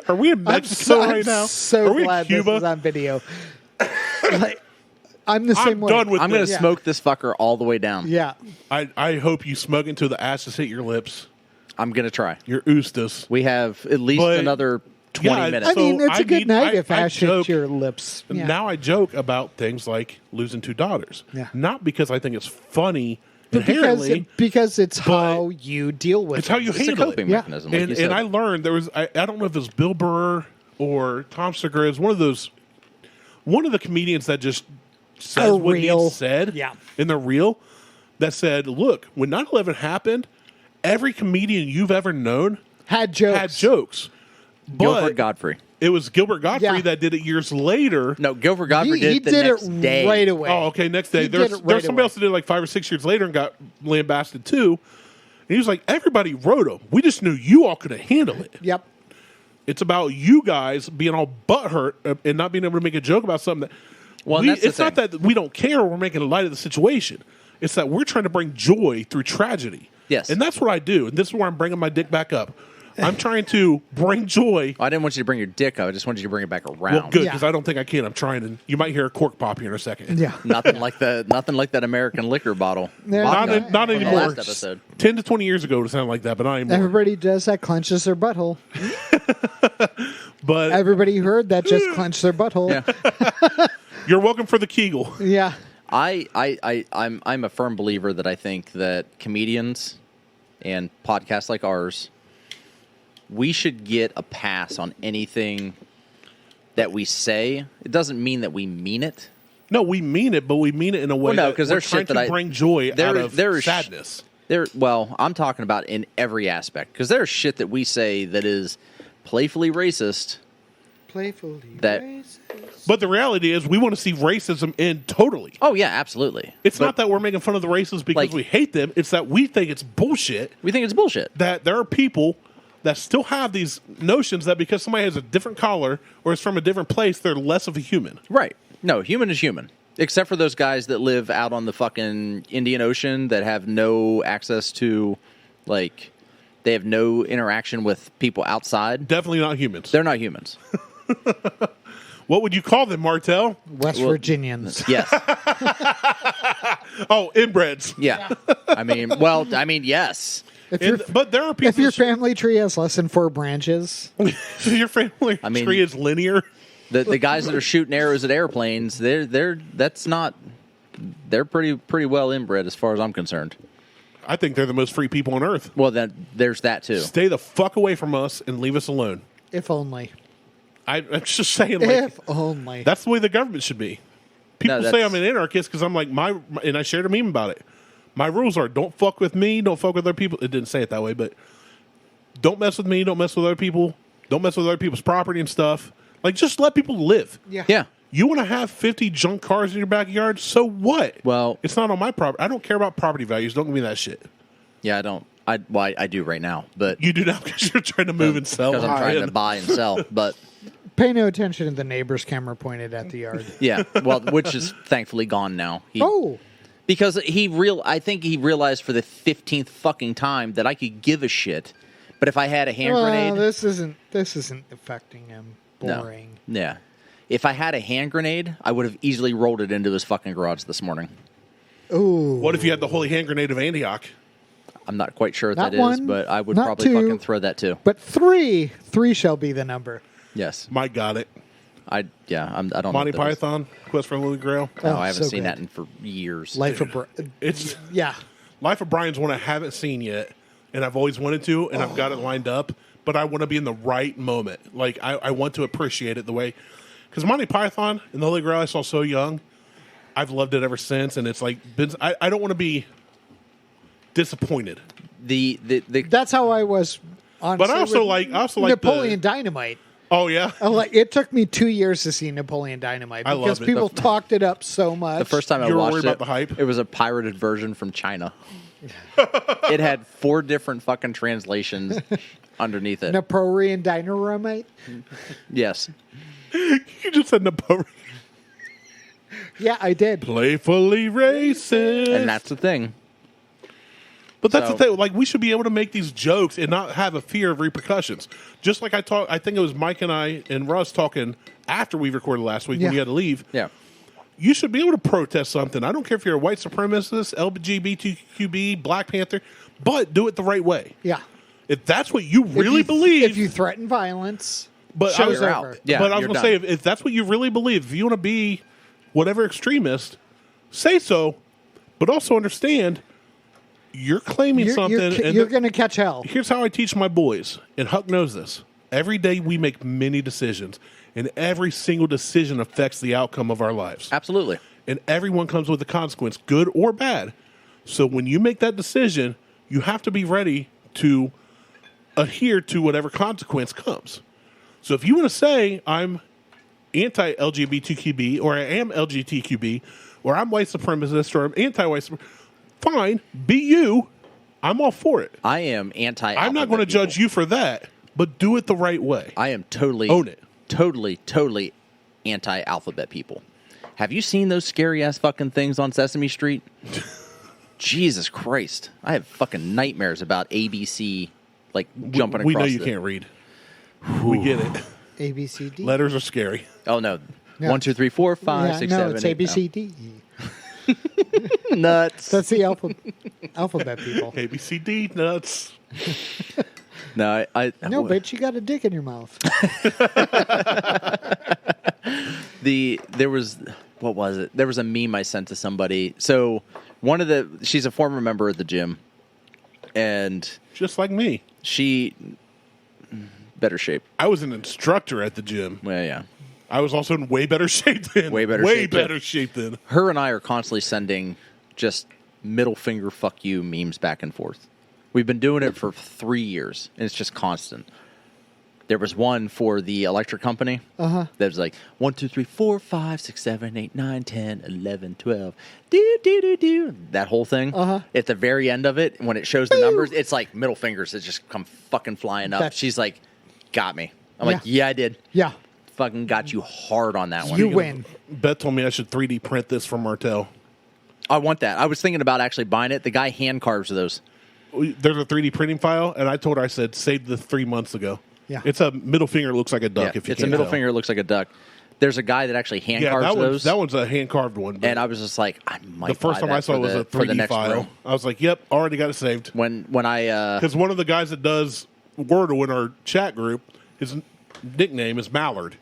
Are we in Mexico right now? So Are we glad in Cuba? this is on video. I'm the same way. done with I'm going to this. smoke this fucker all the way down. Yeah. I hope you smoke until the ashes hit your lips. I'm going to try. Your oostas. We have at least But- another 20 Yeah, minutes. I mean, it's I a good mean, night I- if I ash joke- hits your lips. Yeah. Now I joke about things like losing 2 daughters. Yeah. Not because I think it's funny But inherently. because it's how you deal with It's it. how you it's a handle coping it. Yeah. mechanism. Like you And said. I learned there was I don't know if it was Bill Burr or Tom Segura. One of the comedians that just says A what real- needs said. yeah. In the reel that said, look, when 9/11 happened, every comedian you've ever known had jokes. had jokes. Gilbert But Godfrey. it was Gilbert Godfrey Yeah. that did it years later. No, Gilbert Godfrey He did it did the next it day. right away. Oh, okay. Next day, He there's did it right somebody away. else that did it like 5 or 6 years later and got lambasted too. And he was like, everybody wrote them. We just knew you all could handle it. Yep. It's about you guys being all butthurt and not being able to make a joke about something that. Well, and that's the it's not thing. that we don't care. We're making light of the situation. It's that we're trying to bring joy through tragedy. Yes. And that's what I do. And this is where I'm bringing my dick back up. I'm trying to bring joy. I didn't want you to bring your dick up. I just wanted you to bring it back around. Well, good, Yeah. because I don't think I can. I'm trying. And you might hear a cork pop here in a second. Yeah. Nothing like that American liquor bottle. Yeah. Vodka Not from the anymore. last episode. 10 to 20 years ago, it sounded like that, but not anymore. Everybody does that, clenches their butthole. But Everybody heard that just clenched their butthole. Yeah. you're welcome for the Kegel. Yeah. I'm a firm believer that I think that comedians and podcasts like ours, we should get a pass on anything that we say. It doesn't mean that we mean it. No, we mean it, but we mean it in a way Well, no, that 'cause we're there's trying shit that to I- bring joy out of there is sadness. Well, I'm talking about in every aspect, because there's shit that we say that is playfully racist. Playfully That- racist. But the reality is we want to see racism end totally. Oh yeah, absolutely. It's But not that we're making fun of the racists because Like- we hate them. It's that we think it's bullshit we think it's bullshit. that there are people that still have these notions that because somebody has a different color or is from a different place, they're less of a human. Right. No, human is human. Except for those guys that live out on the fucking Indian Ocean that have no access to, like, they have no interaction with people outside. Definitely not humans. They're not humans. What would you call them, Martelle? West Virginians. Yes. Oh, inbreds. Yeah. I mean, yes. But there are people. If your family tree has less than 4 branches, your family I mean- tree is linear. The guys that are shooting arrows at airplanes, they're pretty well inbred as far as I'm concerned. I think they're the most free people on earth. Well, then there's that too. Stay the fuck away from us and leave us alone. if only. I'm just saying, like, If only. that's the way the government should be. People No, say that's- I'm an anarchist because I'm like, and I shared a meme about it. My rules are don't fuck with me, don't fuck with other people. It didn't say it that way, but don't mess with me, don't mess with other people, don't mess with other people's property and stuff. Like, just let people live. Yeah. Yeah. You want to have 50 junk cars in your backyard? So what? Well- it's not on my property. I don't care about property values. Don't give me that shit. Yeah, I don't. I do right now, but You do now because you're trying to move and sell. because I'm trying to buy and sell. But Pay no attention to the neighbor's camera pointed at the yard. yeah, well, which is thankfully gone now. Oh. Because I think he realized for the 15th fucking time that I could give a shit. But if I had a hand Well, grenade, this isn't affecting him. Boring. No. Yeah. If I had a hand grenade, I would have easily rolled it into his fucking garage this morning. Ooh. What if you had the holy hand grenade of Antioch? I'm not quite sure what Not that is, one, but I would not probably two. fucking throw that too. But 3 shall be the number. Yes. Mike got it. I don't know. Monty what that is. Python, Quest for the Holy Grail. No, Oh, I haven't so seen good. that in for years. Life of It's yeah. Life of Brian's one I haven't seen yet, and I've always wanted to, and I've got it lined up, but I want to be in the right moment. Like, I want to appreciate it the way... Because Monty Python and the Holy Grail I saw so young, I've loved it ever since, and it's like... I don't want to be disappointed. The That's how I was. Honestly, But I also with like Napoleon Dynamite. Oh, yeah? It took me 2 years to see Napoleon Dynamite I because love it. people talked it up so much. the first time I You were watched worried it, about the hype? it was a pirated version from China. It had 4 different fucking translations underneath it. Napoleon Dynamite. Yes. You just said Napoleon. Yeah, I did. Playfully racist. And that's the thing. But that's So- the thing. Like, we should be able to make these jokes and not have a fear of repercussions. Just like I think it was Mike and I and Russ talking after we recorded last week Yeah. when we had to leave. Yeah. you should be able to protest something. I don't care if you're a white supremacist, LGBTQB, Black Panther, but do it the right way. Yeah. If that's what you really believe. If you threaten violence, but show's you're over. out. Yeah, but I was you're going to say, done. if that's what you really believe, if you want to be whatever extremist, say so, but also understand you're claiming something. You're going to catch hell. Here's how I teach my boys, and Huck knows this. Every day we make many decisions, and every single decision affects the outcome of our lives. Absolutely. And everyone comes with a consequence, good or bad. So when you make that decision, you have to be ready to adhere to whatever consequence comes. So if you want to say, I'm anti-LGBTQB, or I am LGBTQB, or I'm white supremacist, or I'm anti-white supremacist, fine, be you. I'm all for it. I am anti. I'm not going to judge you for that, but do it the right way. I am totally Own it. Totally anti-alphabet people. Have you seen those scary ass fucking things on Sesame Street? Jesus Christ. I have fucking nightmares about ABC like jumping We across. know you can't read. We get it. A, B, C, D. Letters are scary. Oh no. Yeah. 1, 2, 3, 4, 5, Yeah, 6, no, 7, it's 8. A, B, C, D. No. Nuts. That's the alphabet people. A, B, C, D, nuts. No, I No, bitch, you got a dick in your mouth. there was what was it? There was a meme I sent to somebody. So she's a former member of the gym, and Just like me. she better shape. I was an instructor at the gym. Well, yeah. I was also in way better shape then. Way better shape then. Her and I are constantly sending just middle finger fuck you memes back and forth. We've been doing it for 3 years, and it's just constant. There was one for the electric company. That was like 1, 2, 3, 4, 5, 6, 7, 8, 9, 10, 11, 12. Do. That whole thing. At the very end of it, when it shows the numbers, it's like middle fingers that just come fucking flying up. She's like, got me. I'm like, yeah, I did. Yeah. Fucking got you hard on that one. You win. Beth told me I should 3D print this from Martelle. I want that. I was thinking about actually buying it. The guy hand carves those. There's a 3D printing file, and I told her, I said, saved the 3 months ago. Yeah. It's a middle finger, looks like a duck. Yeah, If you it's can't a middle tell. finger. It looks like a duck. There's a guy that actually hand Yeah, carves those. that one's a hand carved one. but And I was just like, I might. the first buy time that I saw for it was the- a for the 3D next file. room. I was like, yep, already got it saved. When I Because one of the guys that does Wordle in our chat group, his nickname is Mallard.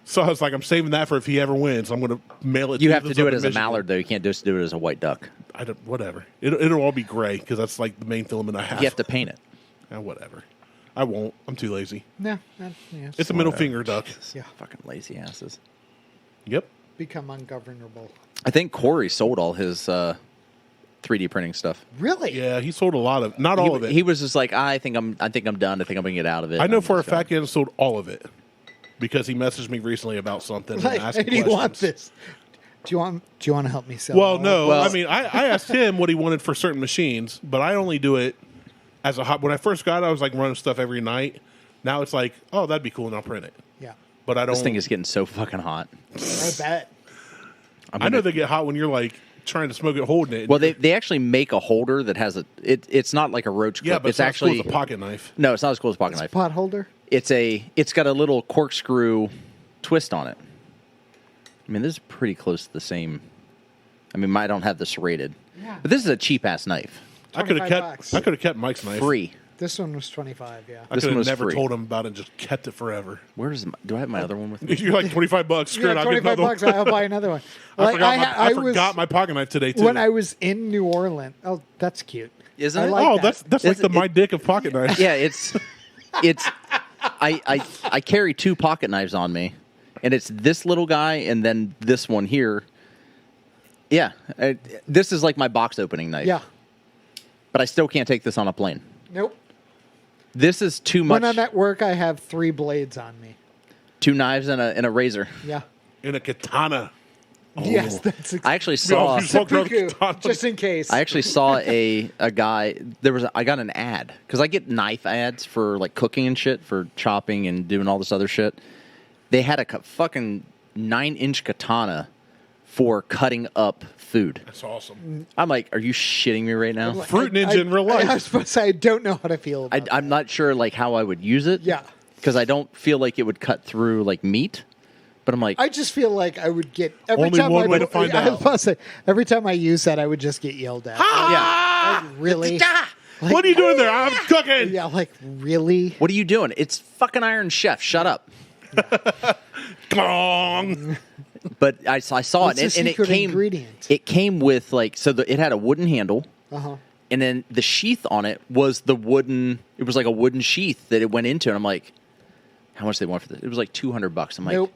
So I was like, I'm saving that for if he ever wins. I'm going to mail it. you to have to this do up it in as a Michigan. mallard though. You can't just do it as a white duck. I don't. Whatever. It'll all be gray because that's like the main filament I have. You have to paint it. Whatever. I won't. I'm too lazy. No. It's a middle finger duck. Yeah. Fucking lazy asses. Yep. Become ungovernable. I think Corey sold all his 3D printing stuff. Really? Yeah, he sold a lot of, not all of it. He was just like, I think I'm done. I think I'm gonna get out of it. I know I'm for a just gonna- fact he hasn't sold all of it because he messaged me recently about something and Like, asked hey, do you want questions. this? Do you want to help me sell? Well, all no. Well- I mean, I asked him what he wanted for certain machines, but I only do it as a hot. When I first got it, I was like running stuff every night. Now it's like, oh, that'd be cool, and I'll print it. Yeah. But I don't. This thing is getting so fucking hot. I bet. I know they get hot when you're like trying to smoke it, holding it. Well, they actually make a holder that has it's not like a roach clip. yeah, but it's not as cool actually as a pocket knife. No, it's not as cool as a pocket knife. Pot holder? It's got a little corkscrew twist on it. I mean, this is pretty close to the same. I mean, I don't have the serrated. Yeah. But this is a cheap ass knife. I could have $25. kept Mike's knife. Free. This one was 25, yeah. I This could one have was never free. told him about it and just kept it forever. Do I have my other one with me? You're like $25. Screw Yeah, it, I'll get 25 another bucks, one. I'll buy another one. I Like, forgot my pocket knife today too. when I was in New Orleans. Oh, that's cute. Isn't I it? like oh, that. that's like It's- the my dick of pocket knives. Yeah, it's I carry two pocket knives on me, and it's this little guy and then this one here. Yeah, this is like my box opening knife. Yeah. But I still can't take this on a plane. Nope. This is too much. When I'm at work, I have 3 blades on me. 2 knives and a razor. Yeah. In a katana. Yes, that's I actually saw. you walked around with a seppuku, katana. just in case. I actually saw a guy. I got an ad because I get knife ads for like cooking and shit, for chopping and doing all this other shit. They had a fucking 9-inch katana for cutting up food. That's awesome. I'm like, are you shitting me right now? Fruit ninja in real life. I was supposed to say, I don't know how to feel about that. I'm not sure like how I would use it. Yeah. Because I don't feel like it would cut through like meat, But I'm like, I just feel like I would get every Only time one I way to find I was out. about to say, every time I use that, I would just get yelled at. yeah. Like, really? Like, What are you doing there? I'm cooking. Yeah, like really? What are you doing? It's fucking Iron Chef. Shut up. Gong. But I saw What's it, the and it secret came. ingredient? It came with like it had a wooden handle, Uh-huh. and then the sheath on it was the wooden. It was like a wooden sheath that it went into, and I'm like, how much they want for this? It was like $200. I'm like, Nope.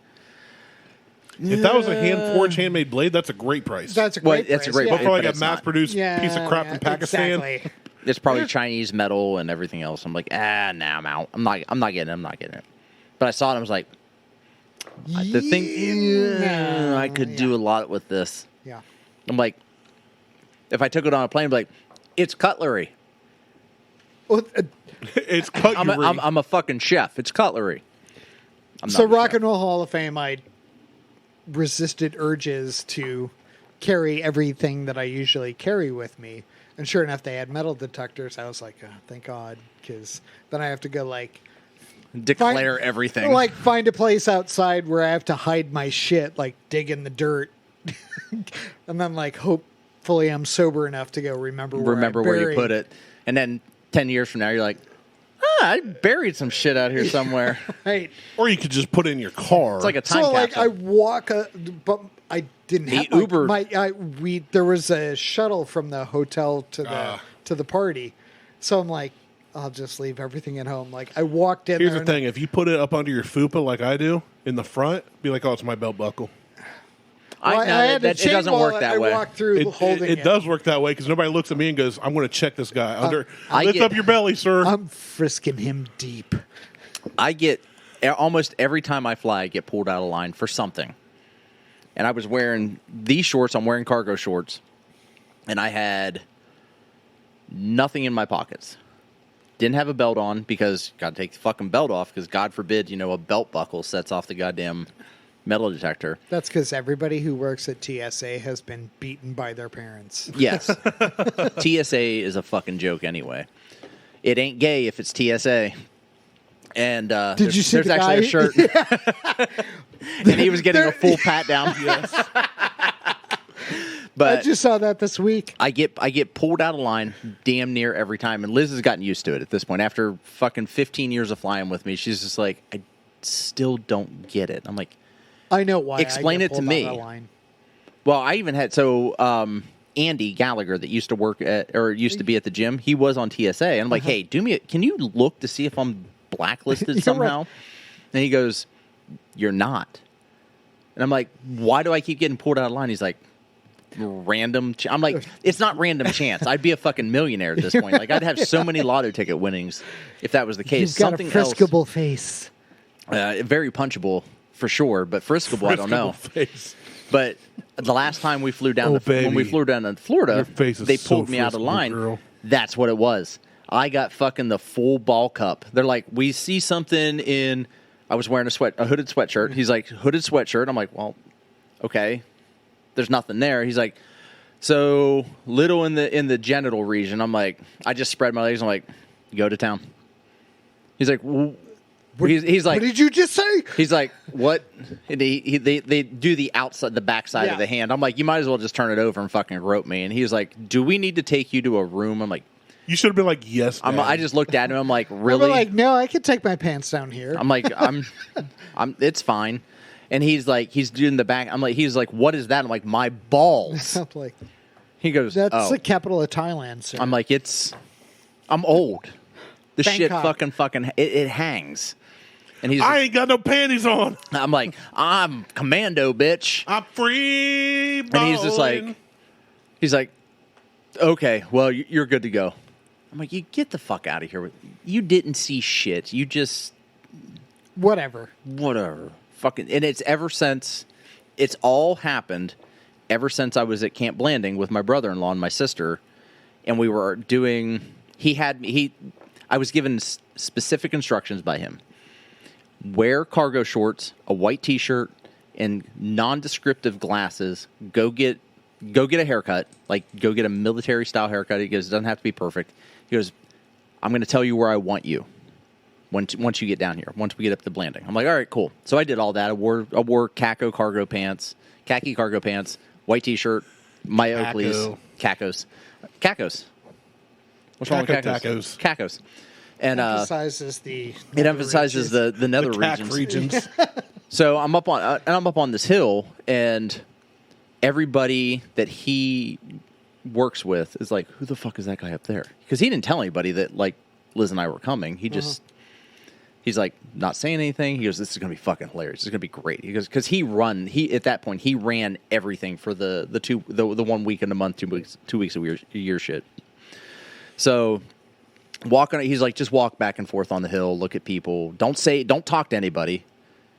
If that was a hand-forged, handmade blade, that's a great price. That's a Well, great that's a price, great yeah. but for like but a it's not. mass-produced piece of crap from Pakistan, Exactly. it's probably Chinese metal and everything else. I'm like, nah, I'm out. I'm not getting it. But I saw it, and I was like, the thing, I could do a lot with this. Yeah. I'm like, if I took it on a plane, I'd be like, it's cutlery. Well, it's cutlery. I'm a fucking chef. It's cutlery. I'm so not a Rock chef. and Roll Hall of Fame, I resisted urges to carry everything that I usually carry with me. And sure enough, they had metal detectors. I was like, oh, thank God, because then I have to go declare everything. find a place outside where I have to hide my shit, like dig in the dirt, and then hopefully I'm sober enough to go remember where you put it, and then 10 years from now, you're like, I buried some shit out here somewhere. Right. Or you could just put it in your car. It's like a time So capsule. I walk, but I didn't The have Uber. there was a shuttle from the hotel to the party, so I'm like, I'll just leave everything at home. Like I walked in. Here's there the thing: if you put it up under your fupa like I do in the front, be like, "Oh, it's my belt buckle." I had to it chain doesn't while work that way. I walked through holding it. It does work that way because nobody looks at me and goes, "I'm going to check this guy under." I Lift get- up your belly, sir. I'm frisking him deep. I get almost every time I fly, I get pulled out of line for something. And I was wearing these shorts. I'm wearing cargo shorts, and I had nothing in my pockets. Didn't have a belt on because got to take the fucking belt off because God forbid, a belt buckle sets off the goddamn metal detector. That's because everybody who works at TSA has been beaten by their parents. Yes. TSA is a fucking joke anyway. It ain't gay if it's TSA. And Did you see there's the actually guy? a shirt. And he was getting a full pat down. yes. But I just saw that this week. I get pulled out of line damn near every time, and Liz has gotten used to it at this point. After fucking 15 years of flying with me, she's just like, I still don't get it. I'm like, I know why. Explain I it get to pulled me. out of line. well, I even had Andy Gallagher that used to work at or used to be at the gym. He was on TSA, and I'm like, hey, can you look to see if I'm blacklisted You're somehow? right. And he goes, you're not. And I'm like, why do I keep getting pulled out of line? He's like, random. I'm like, it's not random chance. I'd be a fucking millionaire at this point. Like, I'd have so many lotto ticket winnings if that was the case. You've got Something a friskable face. else, very punchable for sure, but friskable, I don't know. Face. But the last time we flew down, Oh, when we baby. flew down to Florida, Your face is they so pulled me out of friskable, line. girl. That's what it was. I got fucking the full ball cup. They're like, we see something in. I was wearing a hooded sweatshirt. He's like, hooded sweatshirt. I'm like, well, okay. There's nothing there. He's like, so little in the genital region. I'm like, I just spread my legs. I'm like, go to town. He's like, he's like, What did you just say? he's like, what? And they do the outside, the backside Yeah. of the hand. I'm like, you might as well just turn it over and fucking rope me. And he was like, do we need to take you to a room? I'm like, You should have been like, yes. Dad. I just looked at him. I'm like, They really? were like, no, I could take my pants down here. I'm like, it's fine. And he's like, he's doing the back. I'm like, he's like, what is that? I'm like, my balls. I'm like, He goes, that's oh. the capital of Thailand, sir. I'm like, I'm old. This shit Bangkok. fucking, it hangs. And he's, I ain't got no panties on. I'm like, I'm commando, bitch. I'm free. And he's just like, okay, well, you're good to go. I'm like, you get the fuck out of here. You didn't see shit. You just, Whatever. whatever. Fucking, and it's all happened ever since I was at Camp Blanding with my brother-in-law and my sister. And we were doing, I was given specific instructions by him. Wear cargo shorts, a white t-shirt, and nondescriptive glasses. Go get a haircut. Like, go get a military-style haircut. He goes, it doesn't have to be perfect. He goes, I'm going to tell you where I want you. once you get down here, once we get up to Blanding. I'm like, all right, cool. So I did all that. I wore khaki cargo pants, white T-shirt, my Oakleys, Cacos. What's wrong with Cacos? Cacos. And emphasizes it emphasizes the nether regions. So I'm up on this hill, and everybody that he works with is like, who the fuck is that guy up there? Because he didn't tell anybody that like Liz and I were coming. He just he's like not saying anything. He goes, this is gonna be fucking hilarious. It's gonna be great. He goes, because at that point he ran everything for the 1 week in a month, 2 weeks a year shit. So he's like, just walk back and forth on the hill, look at people, don't talk to anybody.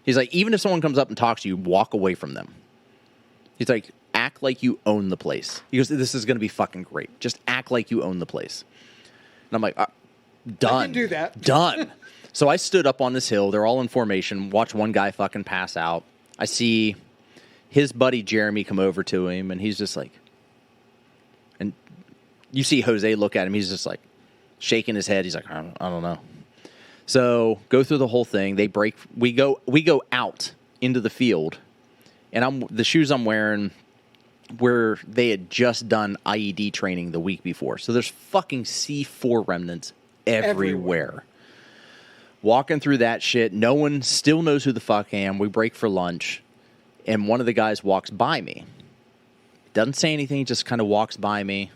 He's like, even if someone comes up and talks to you, walk away from them. He's like, act like you own the place. He goes, this is going to be fucking great. Just act like you own the place. And I'm like, done. I can do that. Done. So I stood up on this hill. They're all in formation. Watch one guy fucking pass out. I see his buddy Jeremy come over to him, and he's just like, and you see Jose look at him. He's just like shaking his head. He's like, I don't know. So go through the whole thing. They break. We go out into the field, and the shoes I'm wearing, where they had just done IED training the week before. So there's fucking C4 remnants everywhere. Walking through that shit. No one still knows who the fuck I am. We break for lunch, and one of the guys walks by me. Doesn't say anything. Just kind of walks by me,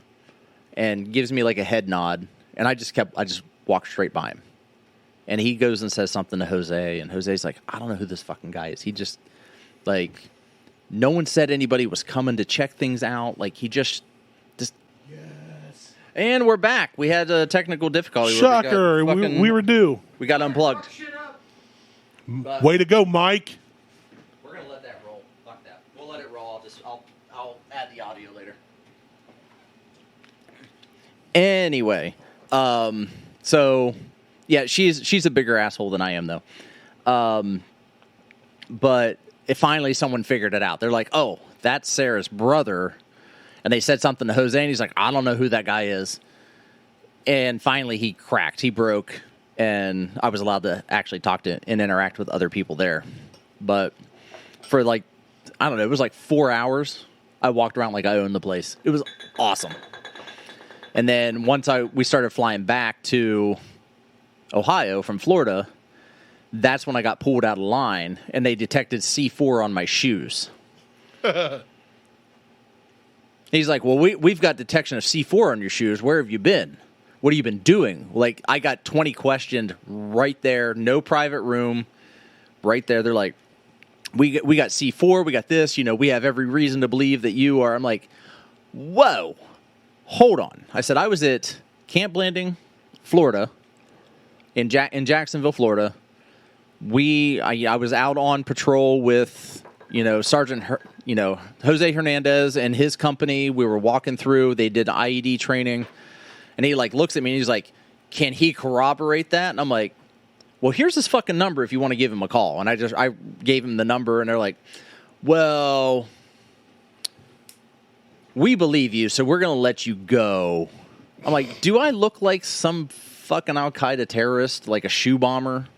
and gives me like a head nod. And I just walked straight by him. And he goes and says something to Jose, and Jose's like, I don't know who this fucking guy is. He just, like, no one said anybody was coming to check things out. Like, he just. Yes. And we're back. We had a technical difficulty. Shocker. We were due. We got unplugged. Way to go, Mike. We're going to let that roll. Fuck that. We'll let it roll. I'll add the audio later. Anyway, so... Yeah, she's a bigger asshole than I am, though. But finally someone figured it out. They're like, oh, that's Sarah's brother. And they said something to Jose, and he's like, I don't know who that guy is. And finally he cracked. He broke, and I was allowed to actually talk to and interact with other people there. But for like, I don't know, it was like 4 hours. I walked around like I owned the place. It was awesome. And then once we started flying back to Ohio from Florida, that's when I got pulled out of line, and they detected C4 on my shoes. He's like, well, we've got detection of C4 on your shoes. Where have you been? What have you been doing? Like, I got 20 questioned right there. No private room. Right there. They're like, we got C4. We got this. We have every reason to believe that you are. I'm like, whoa. Hold on. I said, I was at Camp Blanding, Florida, in Jacksonville, Florida. I was out on patrol with, Sergeant, Jose Hernandez and his company. We were walking through. They did IED training. And he, like, looks at me and he's like, can he corroborate that? And I'm like, well, here's his fucking number if you want to give him a call. And I gave him the number, and they're like, well, we believe you, so we're going to let you go. I'm like, do I look like some fucking Al-Qaeda terrorist, like a shoe bomber?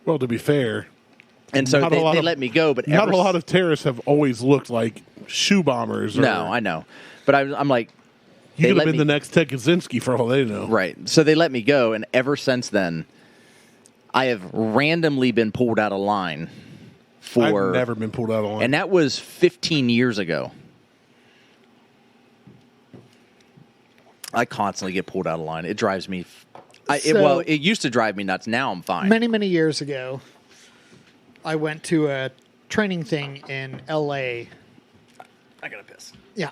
Well, to be fair. And so they let me go. But not a lot of terrorists have always looked like shoe bombers. No, I know. But I'm like, you could have been the next Ted Kaczynski for all they know. Right. So they let me go, and ever since then, I have randomly been pulled out of line for... I've never been pulled out of line. And that was 15 years ago. I constantly get pulled out of line. It drives me... it used to drive me nuts. Now I'm fine. Many, many years ago, I went to a training thing in L.A. I gotta piss. Yeah.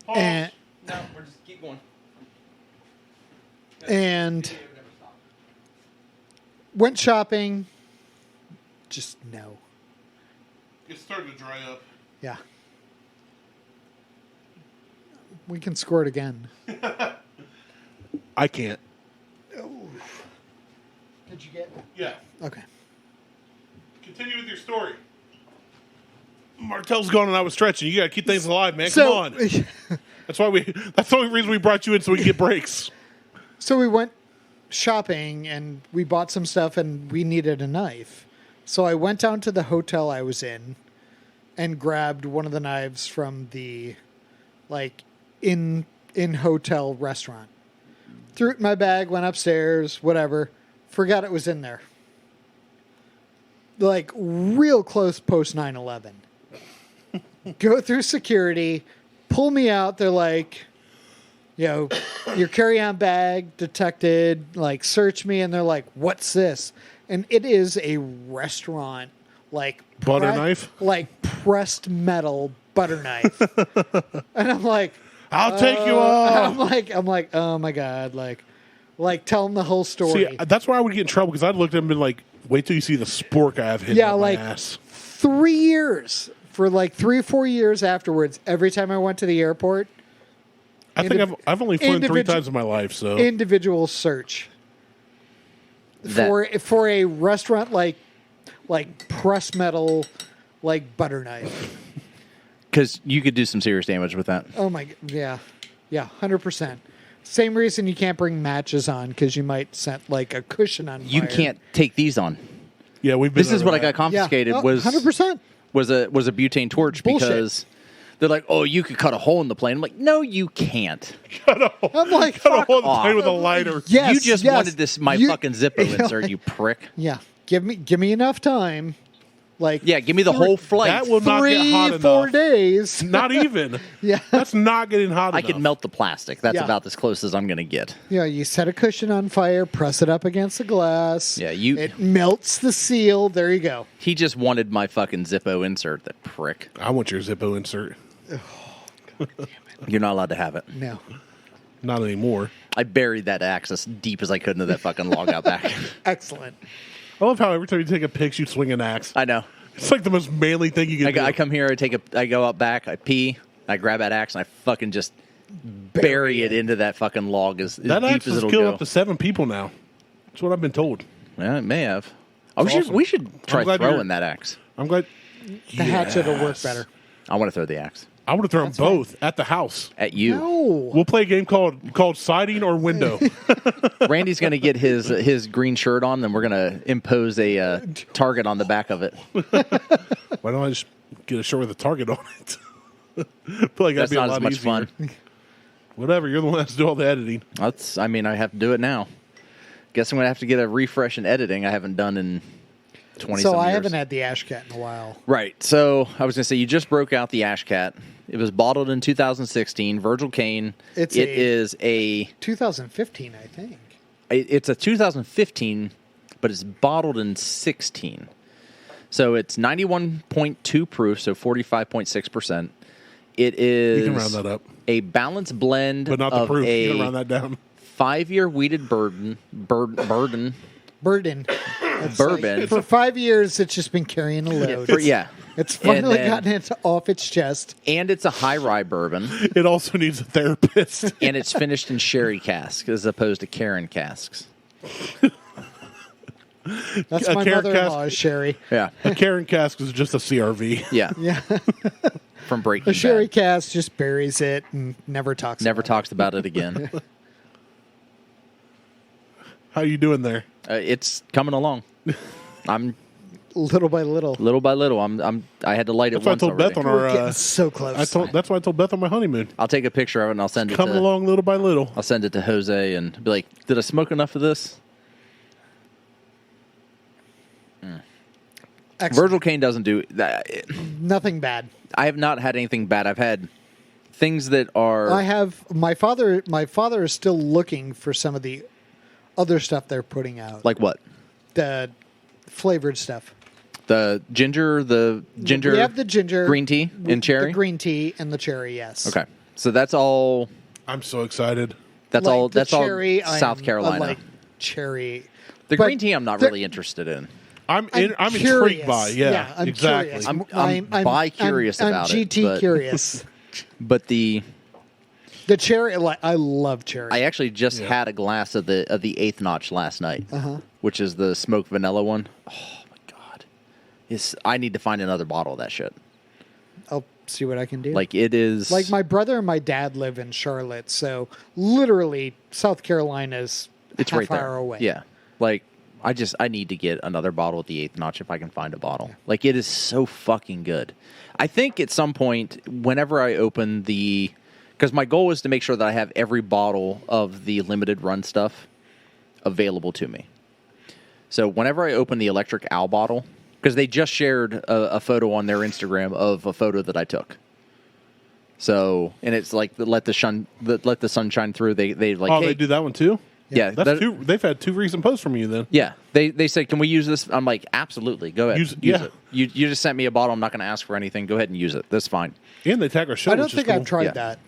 Oh. And... No, we're just keep going. And went shopping. Just no. It's starting to dry up. Yeah. We can score it again. I can't. Oh. Did you get? Yeah. Okay. Continue with your story. Martelle's gone and I was stretching. You got to keep things alive, man. Come on. That's the only reason we brought you in, so we can get breaks. So we went shopping and we bought some stuff and we needed a knife. So I went down to the hotel I was in and grabbed one of the knives from the in hotel restaurant. Threw it in my bag, went upstairs, whatever. Forgot it was in there. Real close post 9/11. Go through security, pull me out. They're like, your carry-on bag detected, search me. And they're like, what's this? And it is a restaurant, butter knife? Pressed metal butter knife. And I'm like, I'll take you all. I'm like, oh my God. Tell them the whole story. See, that's where I would get in trouble because I'd look at them and be like, wait till you see the spork I have hidden up my ass. 3 years, for 3 or 4 years afterwards, every time I went to the airport. I think I've only flown 3 times in my life, so. Individual search. For a restaurant like press metal, butter knife. Because you could do some serious damage with that. Oh my, yeah, 100%. Same reason you can't bring matches on because you might set a cushion on fire. You can't take these on. Yeah, we've been. This is what I got confiscated. Yeah. Was 100%. Was a butane torch. Bullshit. Because they're like, oh, you could cut a hole in the plane. I'm like, no, you can't. I'm like, Cut a hole in the off. plane with a lighter. Yes, you just wanted this fucking Zippo insert, you prick. Yeah, give me enough time. Give me the whole flight. That will not get hot 3-4 enough. days. Not even. Yeah. That's not getting hot I enough. can melt the plastic. That's Yeah. about as close as I'm going to get. Yeah, you set a cushion on fire, press it up against the glass. Yeah, it melts the seal. There you go. He just wanted my fucking Zippo insert, that prick. I want your Zippo insert. You're not allowed to have it. No. Not anymore. I buried that axe as deep as I could into that fucking log out back. Excellent. I love how every time you take a pic, you swing an axe. I know. It's like the most manly thing you can do. I come here, I go out back, I pee, I grab that axe, and I fucking just bury it into that fucking log as That deep axe as has it'll killed go. up to 7 people now. That's what I've been told. Yeah, it may have. Awesome. We should try glad throwing you're- that axe. I'm glad. The hatchet will work better. I want to throw the axe I would have thrown both at the house. at you. No. We'll play a game called siding or window. Randy's going to get his green shirt on, and we're going to impose a target on the back of it. Why don't I just get a shirt with a target on it? I feel like that'd That's be a not lot as much easier. fun. Whatever. You're the one that has to do all the editing. I have to do it now. Guess I'm going to have to get a refresh in editing I haven't done in 20 So some I years. haven't had the Ashcat in a while. Right. So I was going to say, you just broke out the Ashcat. It was bottled in 2016. Virgil Kaine. It is a 2015, I think. It's a 2015, but it's bottled in 16. So it's 91.2 proof, so 45.6%. It is You can round that up. a balanced blend But not the of proof. You a can round that down. 5-year weeded bourbon. Burden. That's Bourbon. for 5 years, it's just been carrying a load. It's finally then- gotten it off its chest. And it's a high rye bourbon, It also needs a therapist. and it's finished in sherry casks as opposed to Karen casks. That's A my carrot mother-in-law's sherry. Yeah, A Karen cask is just a CRV. yeah, Yeah. from Breaking The sherry Bad. cast just buries it and never talks Never about talks about it again. How you doing there? It's coming along. I'm it. Little by little. little by little. I had to light it That's why I once told already. Beth on We're our. getting so close. That's why I told Beth on my honeymoon. I'll take a picture of it and I'll send it Coming to along little by little. I'll send it to Jose and be like, "Did I smoke enough of this?" Excellent. Virgil Kaine doesn't do that. Nothing bad. I have not had anything bad. I've had things that are. I have my father. My father is still looking for some of the other stuff they're putting out, like what? the flavored stuff. The ginger. We have the ginger, green tea, and cherry. The green tea and the cherry. Yes. Okay, so that's all. I'm so excited. That's Like all. the That's cherry, all. South I Carolina. like cherry. The but green tea, I'm not the- really interested in. I'm curious. intrigued by. Yeah, I'm exactly. Curious. I'm bi-curious about I'm it, GT but- curious. But the The cherry, I love cherry. I actually just Yeah. had a glass of the eighth notch last night, which is the smoked vanilla one. Oh my god, I need to find another bottle of that shit. I'll see what I can do. Like it is Like my brother and my dad live in Charlotte, so literally South Carolina's It's half right there. hour away. Yeah. Like, I need to get another bottle at the Eighth Notch if I can find a bottle. Yeah. Like, it is so fucking good. I think at some point, whenever I open because my goal is to make sure that I have every bottle of the limited run stuff available to me. So whenever I open the Electric Owl bottle, because they just shared a photo on their Instagram of a photo that I took. So, and it's like let the sun shine through. They like. Oh, hey, they do that one too. Yeah, they've had 2 recent posts from you then. Yeah, they said, can we use this? I'm like, absolutely, go ahead, use it. You just sent me a bottle. I'm not going to ask for anything. Go ahead and use it. That's fine. And they tag our show. I don't think I've tried that.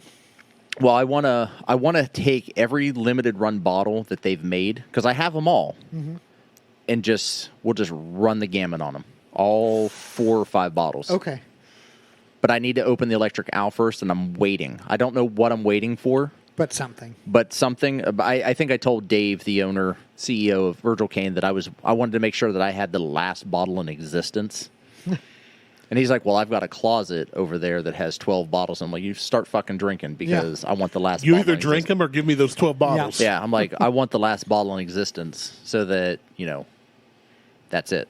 Well, I wanna take every limited run bottle that they've made because I have them all, and we'll just run the gamut on them, all 4 or 5 bottles. Okay. But I need to open the Electric Owl first, and I'm waiting. I don't know what I'm waiting for. But something. I think I told Dave, the owner, CEO of Virgil Kaine, that I wanted to make sure that I had the last bottle in existence. And he's like, well, I've got a closet over there that has 12 bottles. I'm like, you start fucking drinking because I want the last bottle. You either drink them or give me those 12 bottles. Yeah, I'm like, I want the last bottle in existence so that, that's it.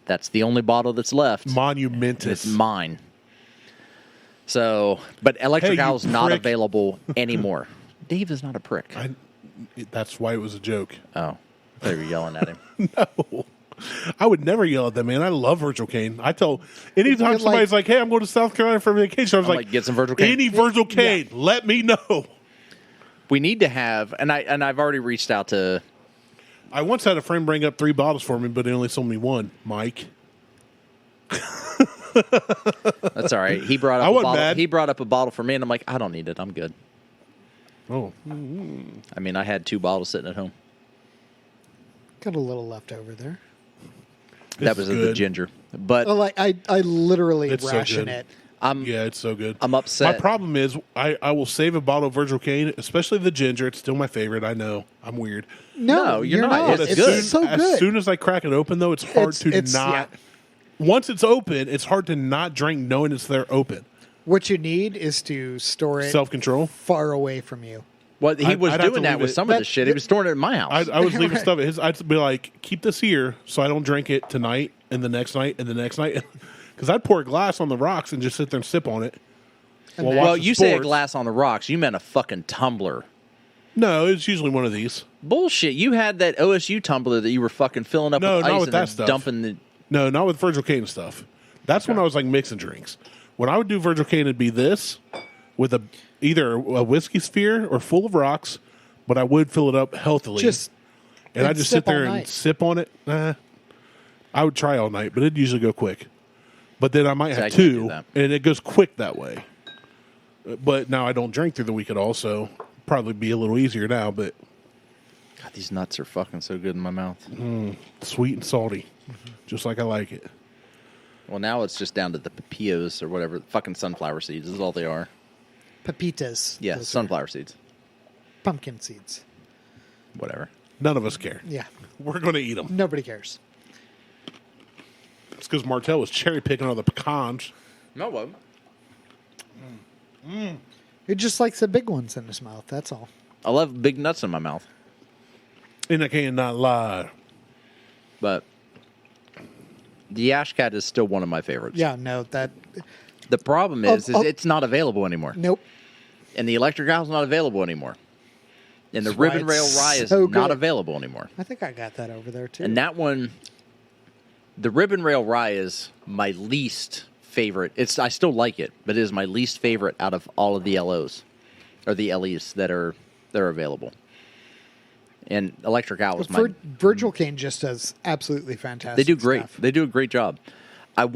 That's the only bottle that's left. Monumentous. It's mine. So, but Electric Owl's not available anymore. Dave is not a prick. That's why it was a joke. Oh, I thought you were yelling at him. No. I would never yell at that man. I love Virgil Kaine. Anytime somebody's like, hey, I'm going to South Carolina for vacation, I was like, get some Virgil Kaine. Any Virgil Kaine, let me know. We need to have, and I've already reached out to. I once had a friend bring up 3 bottles for me, but he only sold me 1, Mike. That's all right. He brought up a bottle. Mad. He brought up a bottle for me, and I'm like, I don't need it. I'm good. Oh. I mean, I had 2 bottles sitting at home. Got a little left over there. That was the ginger, but I literally ration it. Yeah, it's so good. I'm upset. My problem is I will save a bottle of Virgil Kaine, especially the ginger. It's still my favorite. I know. I'm weird. No, you're not. It's good. So good. As soon as I crack it open, though, it's hard to not. Yeah. Once it's open, it's hard to not drink knowing it's there open. What you need is to store it self-control far away from you. Well, he was doing that with some of the shit. He was storing it in my house. I was leaving stuff. I'd be like, keep this here so I don't drink it tonight and the next night and the next night. Because I'd pour a glass on the rocks and just sit there and sip on it. Well, you say a glass on the rocks. You meant a fucking tumbler. No, it's usually one of these. Bullshit. You had that OSU tumbler that you were fucking filling up with ice and then dumping the... No, not with Virgil Kaine stuff. That's when I was like mixing drinks. When I would do Virgil Kaine, it'd be this with either a whiskey sphere or full of rocks, but I would fill it up healthily. And I'd just sit there and sip on it. I would try all night, but it'd usually go quick. But then I might have 2, and it goes quick that way. But now I don't drink through the week at all, so probably be a little easier now. But God, these nuts are fucking so good in my mouth. Sweet and salty, just like I like it. Well, now it's just down to the papillos or whatever. Fucking sunflower seeds is all they are. Pepitas. Yeah, sunflower seeds. Pumpkin seeds. Whatever. None of us care. Yeah. We're going to eat them. Nobody cares. It's because Martelle was cherry picking all the pecans. No one. He just likes the big ones in his mouth. That's all. I love big nuts in my mouth. And I cannot lie. But the Ashcat is still one of my favorites. Yeah, no, that... The problem is it's not available anymore. Nope. And the Electric Owl's not available anymore. And the Ribbon Rail Rye is not available anymore. I think I got that over there, too. And that one, the Ribbon Rail Rye is my least favorite. I still like it, but it is my least favorite out of all of the LOs, or the LEs that are available. And Electric Owl is my... Virgil Kaine just does absolutely fantastic They do great. stuff. They do a great job. I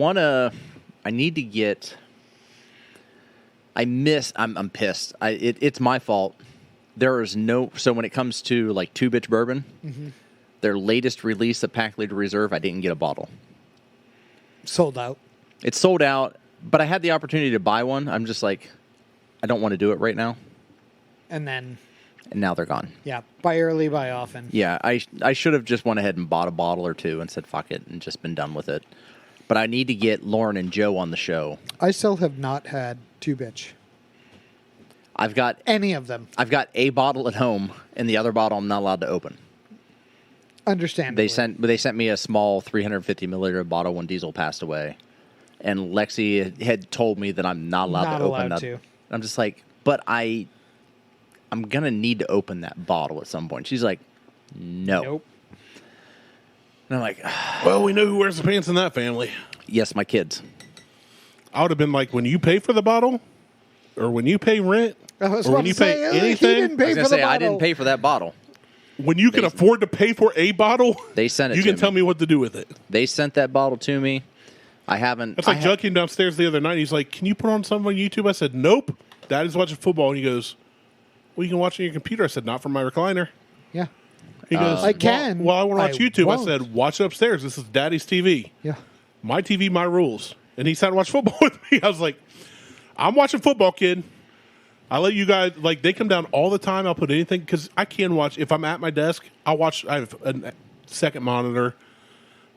need to get... I'm pissed. It's my fault. There is so when it comes to like 2-bitch bourbon, their latest release of Pack Leader Reserve, I didn't get a bottle. Sold out. It's sold out, but I had the opportunity to buy one. I'm just like, I don't want to do it right now. And now they're gone. Yeah, buy early, buy often. Yeah, I should have just went ahead and bought a bottle or 2 and said fuck it and just been done with it. But I need to get Lauren and Joe on the show. I still have not had 2-bitch. I've got any of them. I've got a bottle at home, and the other bottle I'm not allowed to open. Understandable. They sent me a small 350 milliliter bottle when Diesel passed away, and Lexi had told me that I'm not allowed to open that. I'm just like, but I'm gonna need to open that bottle at some point. She's like, no. Nope. And I'm like, well, we know who wears the pants in that family. yes, my kids. I would have been like, when you pay for the bottle, or when you pay rent, I was or about when to you say, pay he anything, didn't pay I was for gonna the say bottle. I didn't pay for that bottle. when you can afford to pay for a bottle, They sent it you to can me. tell me what to do with it. They sent that bottle to me. I haven't. That's like Judd came downstairs the other night. He's like, "Can you put on something on YouTube?" I said, "Nope. Daddy's watching football." And he goes, "Well, you can watch on your computer." I said, "Not from my recliner." Yeah. He goes, I can. Well, I want to watch YouTube. won't. I said, "Watch it upstairs. This is Daddy's TV. Yeah. My TV, my rules." And he sat and watched football with me. I was like, "I'm watching football, kid. I let you guys, like, they come down all the time. I'll put anything, because I can watch. If I'm at my desk, I'll watch. I have a second monitor.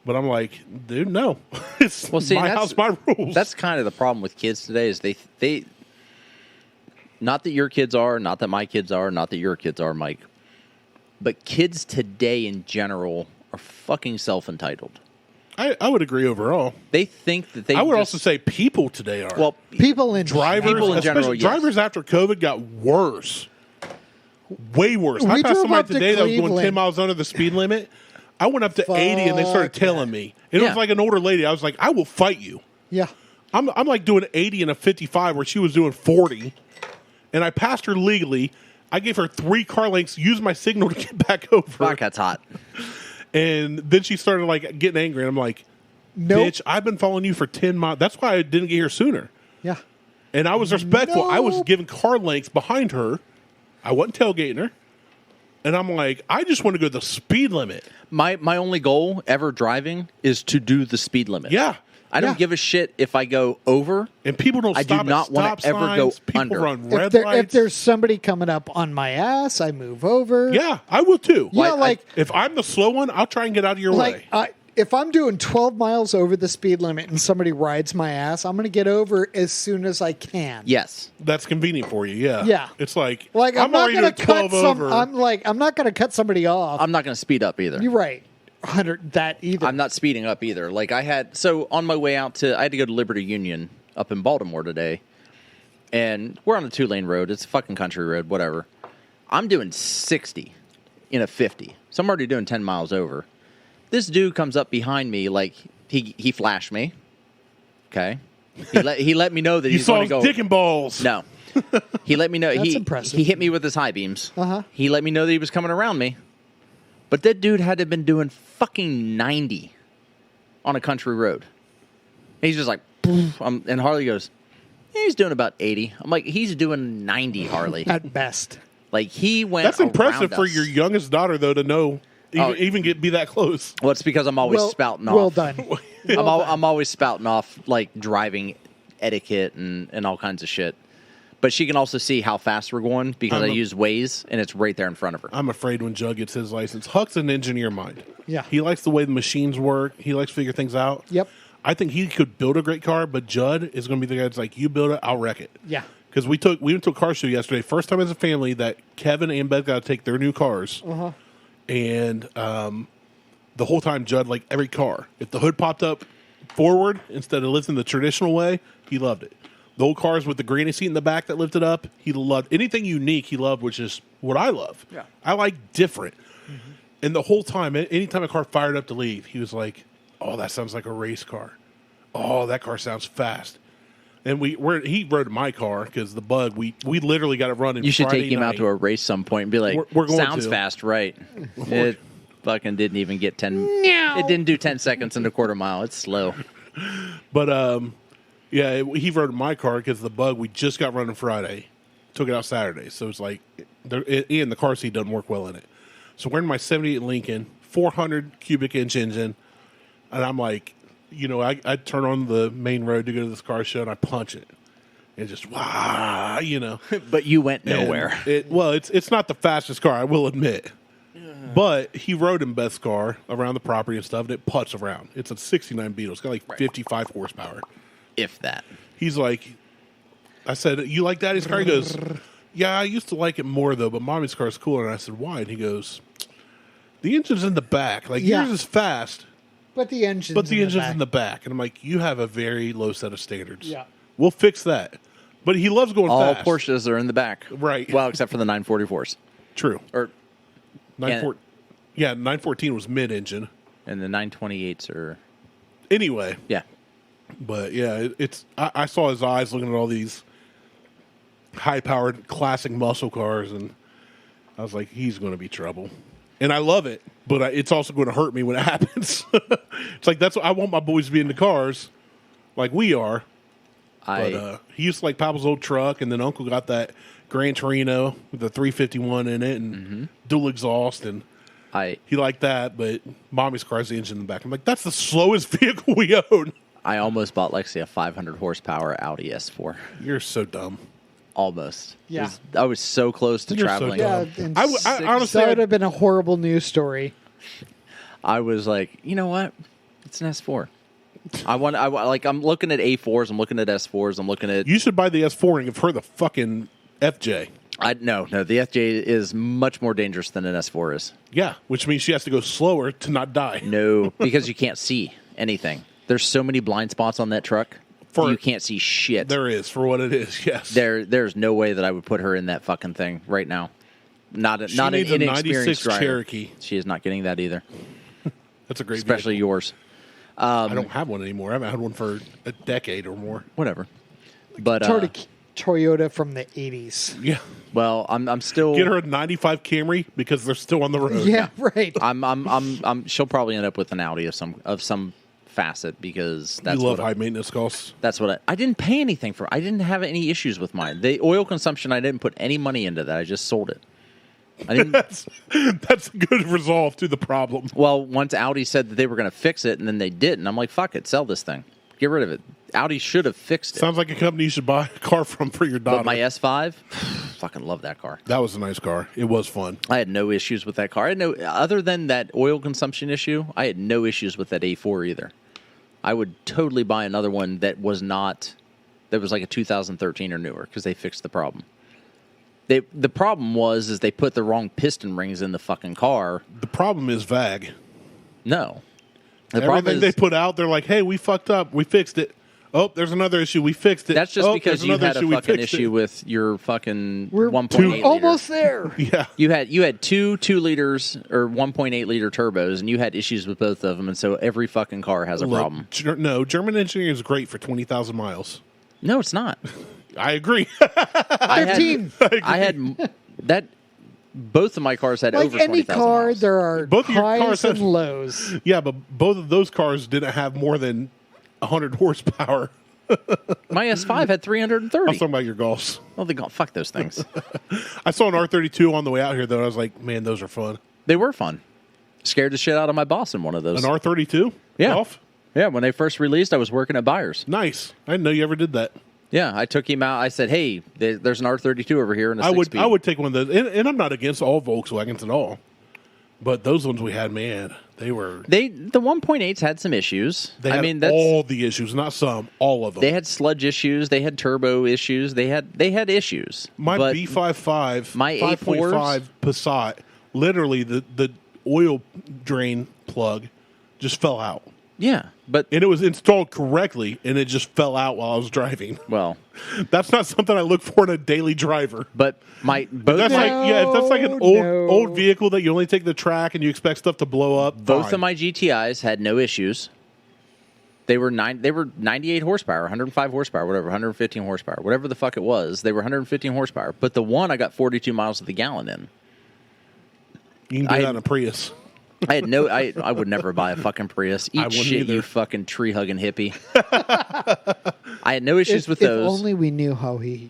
But I'm like, dude, no. It's my house, my rules. That's kind of the problem with kids today is they not that your kids are, not that my kids are, not that your kids are, Mike, but kids today in general are fucking self-entitled. I would agree overall. They think that they I would also say people today are. well, People in drivers, people in general, especially yes. drivers after COVID got worse. Way worse. We I passed drove somebody up to today that was going Cleveland. 10 miles under the speed limit. I went up to 80 and they started Fuck tailing me. And it Yeah. was like an older lady. I was like, I will fight you. Yeah. I'm like doing 80 and a 55 where she was doing 40. And I passed her legally. I gave her 3 car lengths, used my signal to get back over. fuck, that's hot. And then she started like getting angry. And I'm like, Nope. bitch, I've been following you for 10 miles. That's why I didn't get here sooner. Yeah. And I was respectful. I was Nope. giving car lengths behind her. I wasn't tailgating her. And I'm like, I just want to go the speed limit. My only goal ever driving is to do the speed limit. Yeah. I don't Yeah. give a shit if I go over. And people don't I do stop not at wanna stop ever go signs. People under. run If, red if lights. there's somebody coming up on my ass, I move over. Yeah, I will too. Yeah, like If I'm the slow one, I'll try and get out of your way. if I'm doing 12 miles over the speed limit and somebody rides my ass, I'm going to get over as soon as I can. Yes. That's convenient for you, yeah. Yeah. It's like, Like I'm not already going to at cut 12 some. over. I'm not going to cut somebody off. I'm not going to speed up either. You're right. 100 that either. I'm not speeding up either. Like I had on my way out I had to go to Liberty Union up in Baltimore today. And we're on a 2-lane road. It's a fucking country road, whatever. I'm doing 60 in a 50. So I'm already doing 10 miles over. This dude comes up behind me like he flashed me. Okay. He let me know that you he's saw going his to go. dick and balls. No. He let me know. That's impressive. He hit me with his high beams. Uh-huh. He let me know that he was coming around me. But that dude had to have been doing fucking 90 on a country road. And he's just like, and Harley goes, yeah, he's doing about 80. I'm like, he's doing 90, Harley. At best. Like he went. That's impressive around for us. your youngest daughter, though, to know, be that close. Well, it's because I'm always spouting off. Well done. I'm always spouting off like driving etiquette and all kinds of shit. But she can also see how fast we're going because I use Waze, and it's right there in front of her. I'm afraid when Jug gets his license, Huck's an engineer mind. Yeah. He likes the way the machines work. He likes to figure things out. Yep. I think he could build a great car, but Judd is going to be the guy that's like, you build it, I'll wreck it. Yeah. Because we went to a car show yesterday, first time as a family that Kevin and Beth got to take their new cars. Uh-huh. And the whole time, Judd, like every car, if the hood popped up forward instead of lifting the traditional way, he loved it. The old cars with the granny seat in the back that lifted up, he loved anything unique. He loved, which is what I love. Yeah. I like different. Mm-hmm. And the whole time, anytime a car fired up to leave, he was like, "Oh, that sounds like a race car. Oh, that car sounds fast." And he rode my car because the Bug, we literally got it running. You should Friday take him night. out to a race some point and be like, We're going sounds to. fast, right? It fucking didn't even get 10. It didn't do 10 seconds in a quarter mile. It's slow. But yeah, he rode my car because the Bug we just got running Friday, took it out Saturday, so it's like, and the car seat doesn't work well in it. So we're in my '78 Lincoln, 400 cubic inch engine, and I'm like, I turn on the main road to go to this car show and I punch it, and just But you went nowhere. It's not the fastest car, I will admit. But he rode in Beth's car around the property and stuff, and it putts around. It's a 69 Beetle. It's got like 55 horsepower. If that. He's like, I said, "You like Daddy's car?" He goes, "Yeah, I used to like it more, though, but Mommy's car is cooler." And I said, "Why?" And he goes, The engine's in the back. Like, Yeah. yours is fast, But the engine's in the back. And I'm like, you have a very low set of standards. Yeah. We'll fix that. But he loves going All fast. Porsches are in the back. Right. Well, except for the 944s. True. Or 914 was mid-engine. and the 928s are... Anyway. Yeah. But, yeah, I saw his eyes looking at all these high-powered classic muscle cars, and I was like, he's going to be trouble. And I love it, but it's also going to hurt me when it happens. It's like, that's what I want my boys to be in the cars like we are. But he used to like Papa's old truck, and then Uncle got that Gran Torino with the 351 in it and dual exhaust, and he liked that, but Mommy's car has the engine in the back. I'm like, that's the slowest vehicle we own. I almost bought Lexi a 500 horsepower Audi S4. You're so dumb. Almost. Yeah. I was so close to You're so traveling. dumb. Yeah, and I honestly, that would have been a horrible news story. I was like, you know what? It's an S4. I'm looking at A4s, I'm looking at S4s, I'm looking at... You should buy the S4 and give her the fucking FJ. No, the FJ is much more dangerous than an S4 is. Yeah, which means she has to go slower to not die. No, because you can't see anything. There's so many blind spots on that truck. You can't see shit. There is, for what it is, yes. There's no way that I would put her in that fucking thing right now. Not an needs a inexperienced 96 driver. Cherokee. She is not getting that either. That's a great Especially vehicle. yours. I don't have one anymore. I haven't had one for a decade or more. Whatever. But Toyota from the 80s. Yeah. well, I'm still Get her a 95 Camry because they're still on the road. Yeah, right. she'll probably end up with an Audi of some facet because that's You love what high maintenance costs. that's what I didn't pay anything for. I didn't have any issues with mine. The oil consumption, I didn't put any money into that. I just sold it. I didn't. That's a good resolve to the problem. Well, once Audi said that they were going to fix it, and then they didn't, I'm like, fuck it, sell this thing. Get rid of it. Audi should have fixed it. Sounds like a company you should buy a car from for your daughter. But my S5, fucking love that car. That was a nice car. It was fun. I had no issues with that car. I had no, other than that oil consumption issue, I had no issues with that A4 either. I would totally buy another one that was like a 2013 or newer because they fixed the problem. The problem was they put the wrong piston rings in the fucking car. The problem is VAG. No. Everything they put out, they're like, hey, we fucked up. We fixed it. Oh, there's another issue. We fixed it. That's just because there's you another had a issue. We fucking fixed issue it. with your fucking We're 1.8 liter. almost there. Yeah. You had two 2 liters or 1.8 liter turbos, and you had issues with both of them, and so every fucking car has a problem. No, German engineering is great for 20,000 miles. No, it's not. I agree. 13. I had that. Both of my cars had Like over any 20,000 car, miles. there are Both of your highs cars and have- lows. Yeah, but both of those cars didn't have more than 100 horsepower. My S5 had 330. I was talking about your Golfs. Well, fuck those things. I saw an R32 on the way out here, though. And I was like, man, those are fun. They were fun. Scared the shit out of my boss in one of those. An R32? Yeah. Golf? Yeah, when they first released, I was working at Buyers. Nice. I didn't know you ever did that. Yeah, I took him out. I said, hey, there's an R32 over here in a 6-speed. I would take one of those. And I'm not against all Volkswagens at all. But those ones we had, man, they were... The 1.8s had some issues. They had all the issues, not some, all of them. They had sludge issues. They had turbo issues. They had issues. My but B55, my 5.5 Passat, literally the oil drain plug just fell out. Yeah, but And it was installed correctly, and it just fell out while I was driving. well, That's not something I look for in a daily driver. but my both That's my, if that's like an old vehicle that you only take the track and you expect stuff to blow up. both fine. of my GTIs had no issues. They were 98 horsepower, 105 horsepower, whatever, 115 horsepower, whatever the fuck it was. They were 115 horsepower, but the one I got 42 miles to the gallon in. You can do that in a Prius. I had no. I would never buy a fucking Prius. I Eat wouldn't shit, either. you fucking tree hugging hippie. I had no issues with If those. only we knew how he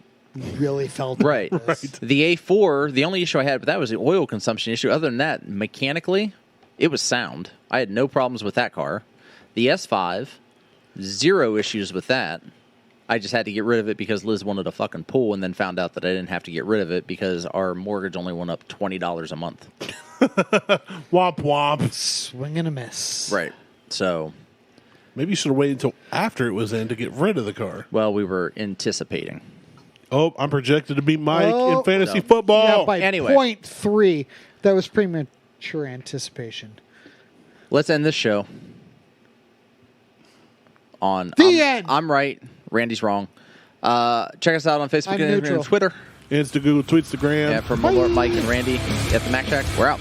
really felt. Right. about this. The A4, the only issue I had with that was the oil consumption issue. Other than that, mechanically, it was sound. I had no problems with that car. The S5, zero issues with that. I just had to get rid of it because Liz wanted a fucking pool and then found out that I didn't have to get rid of it because our mortgage only went up $20 a month. Womp womp. Swing and a miss. Right. So, Maybe you should have waited until after it was in to get rid of the car. well, we were anticipating. Oh, I'm projected to beat Mike Oh. in fantasy No. football. Yeah, by Anyway. 0.3. That was premature. mature anticipation. Let's end this show on The end. I'm right. Randy's wrong. Check us out on Facebook I'm and neutral. Twitter. Insta, Google, Tweetstagram. Yeah, for more Mike and Randy at the Mac Shack. We're out.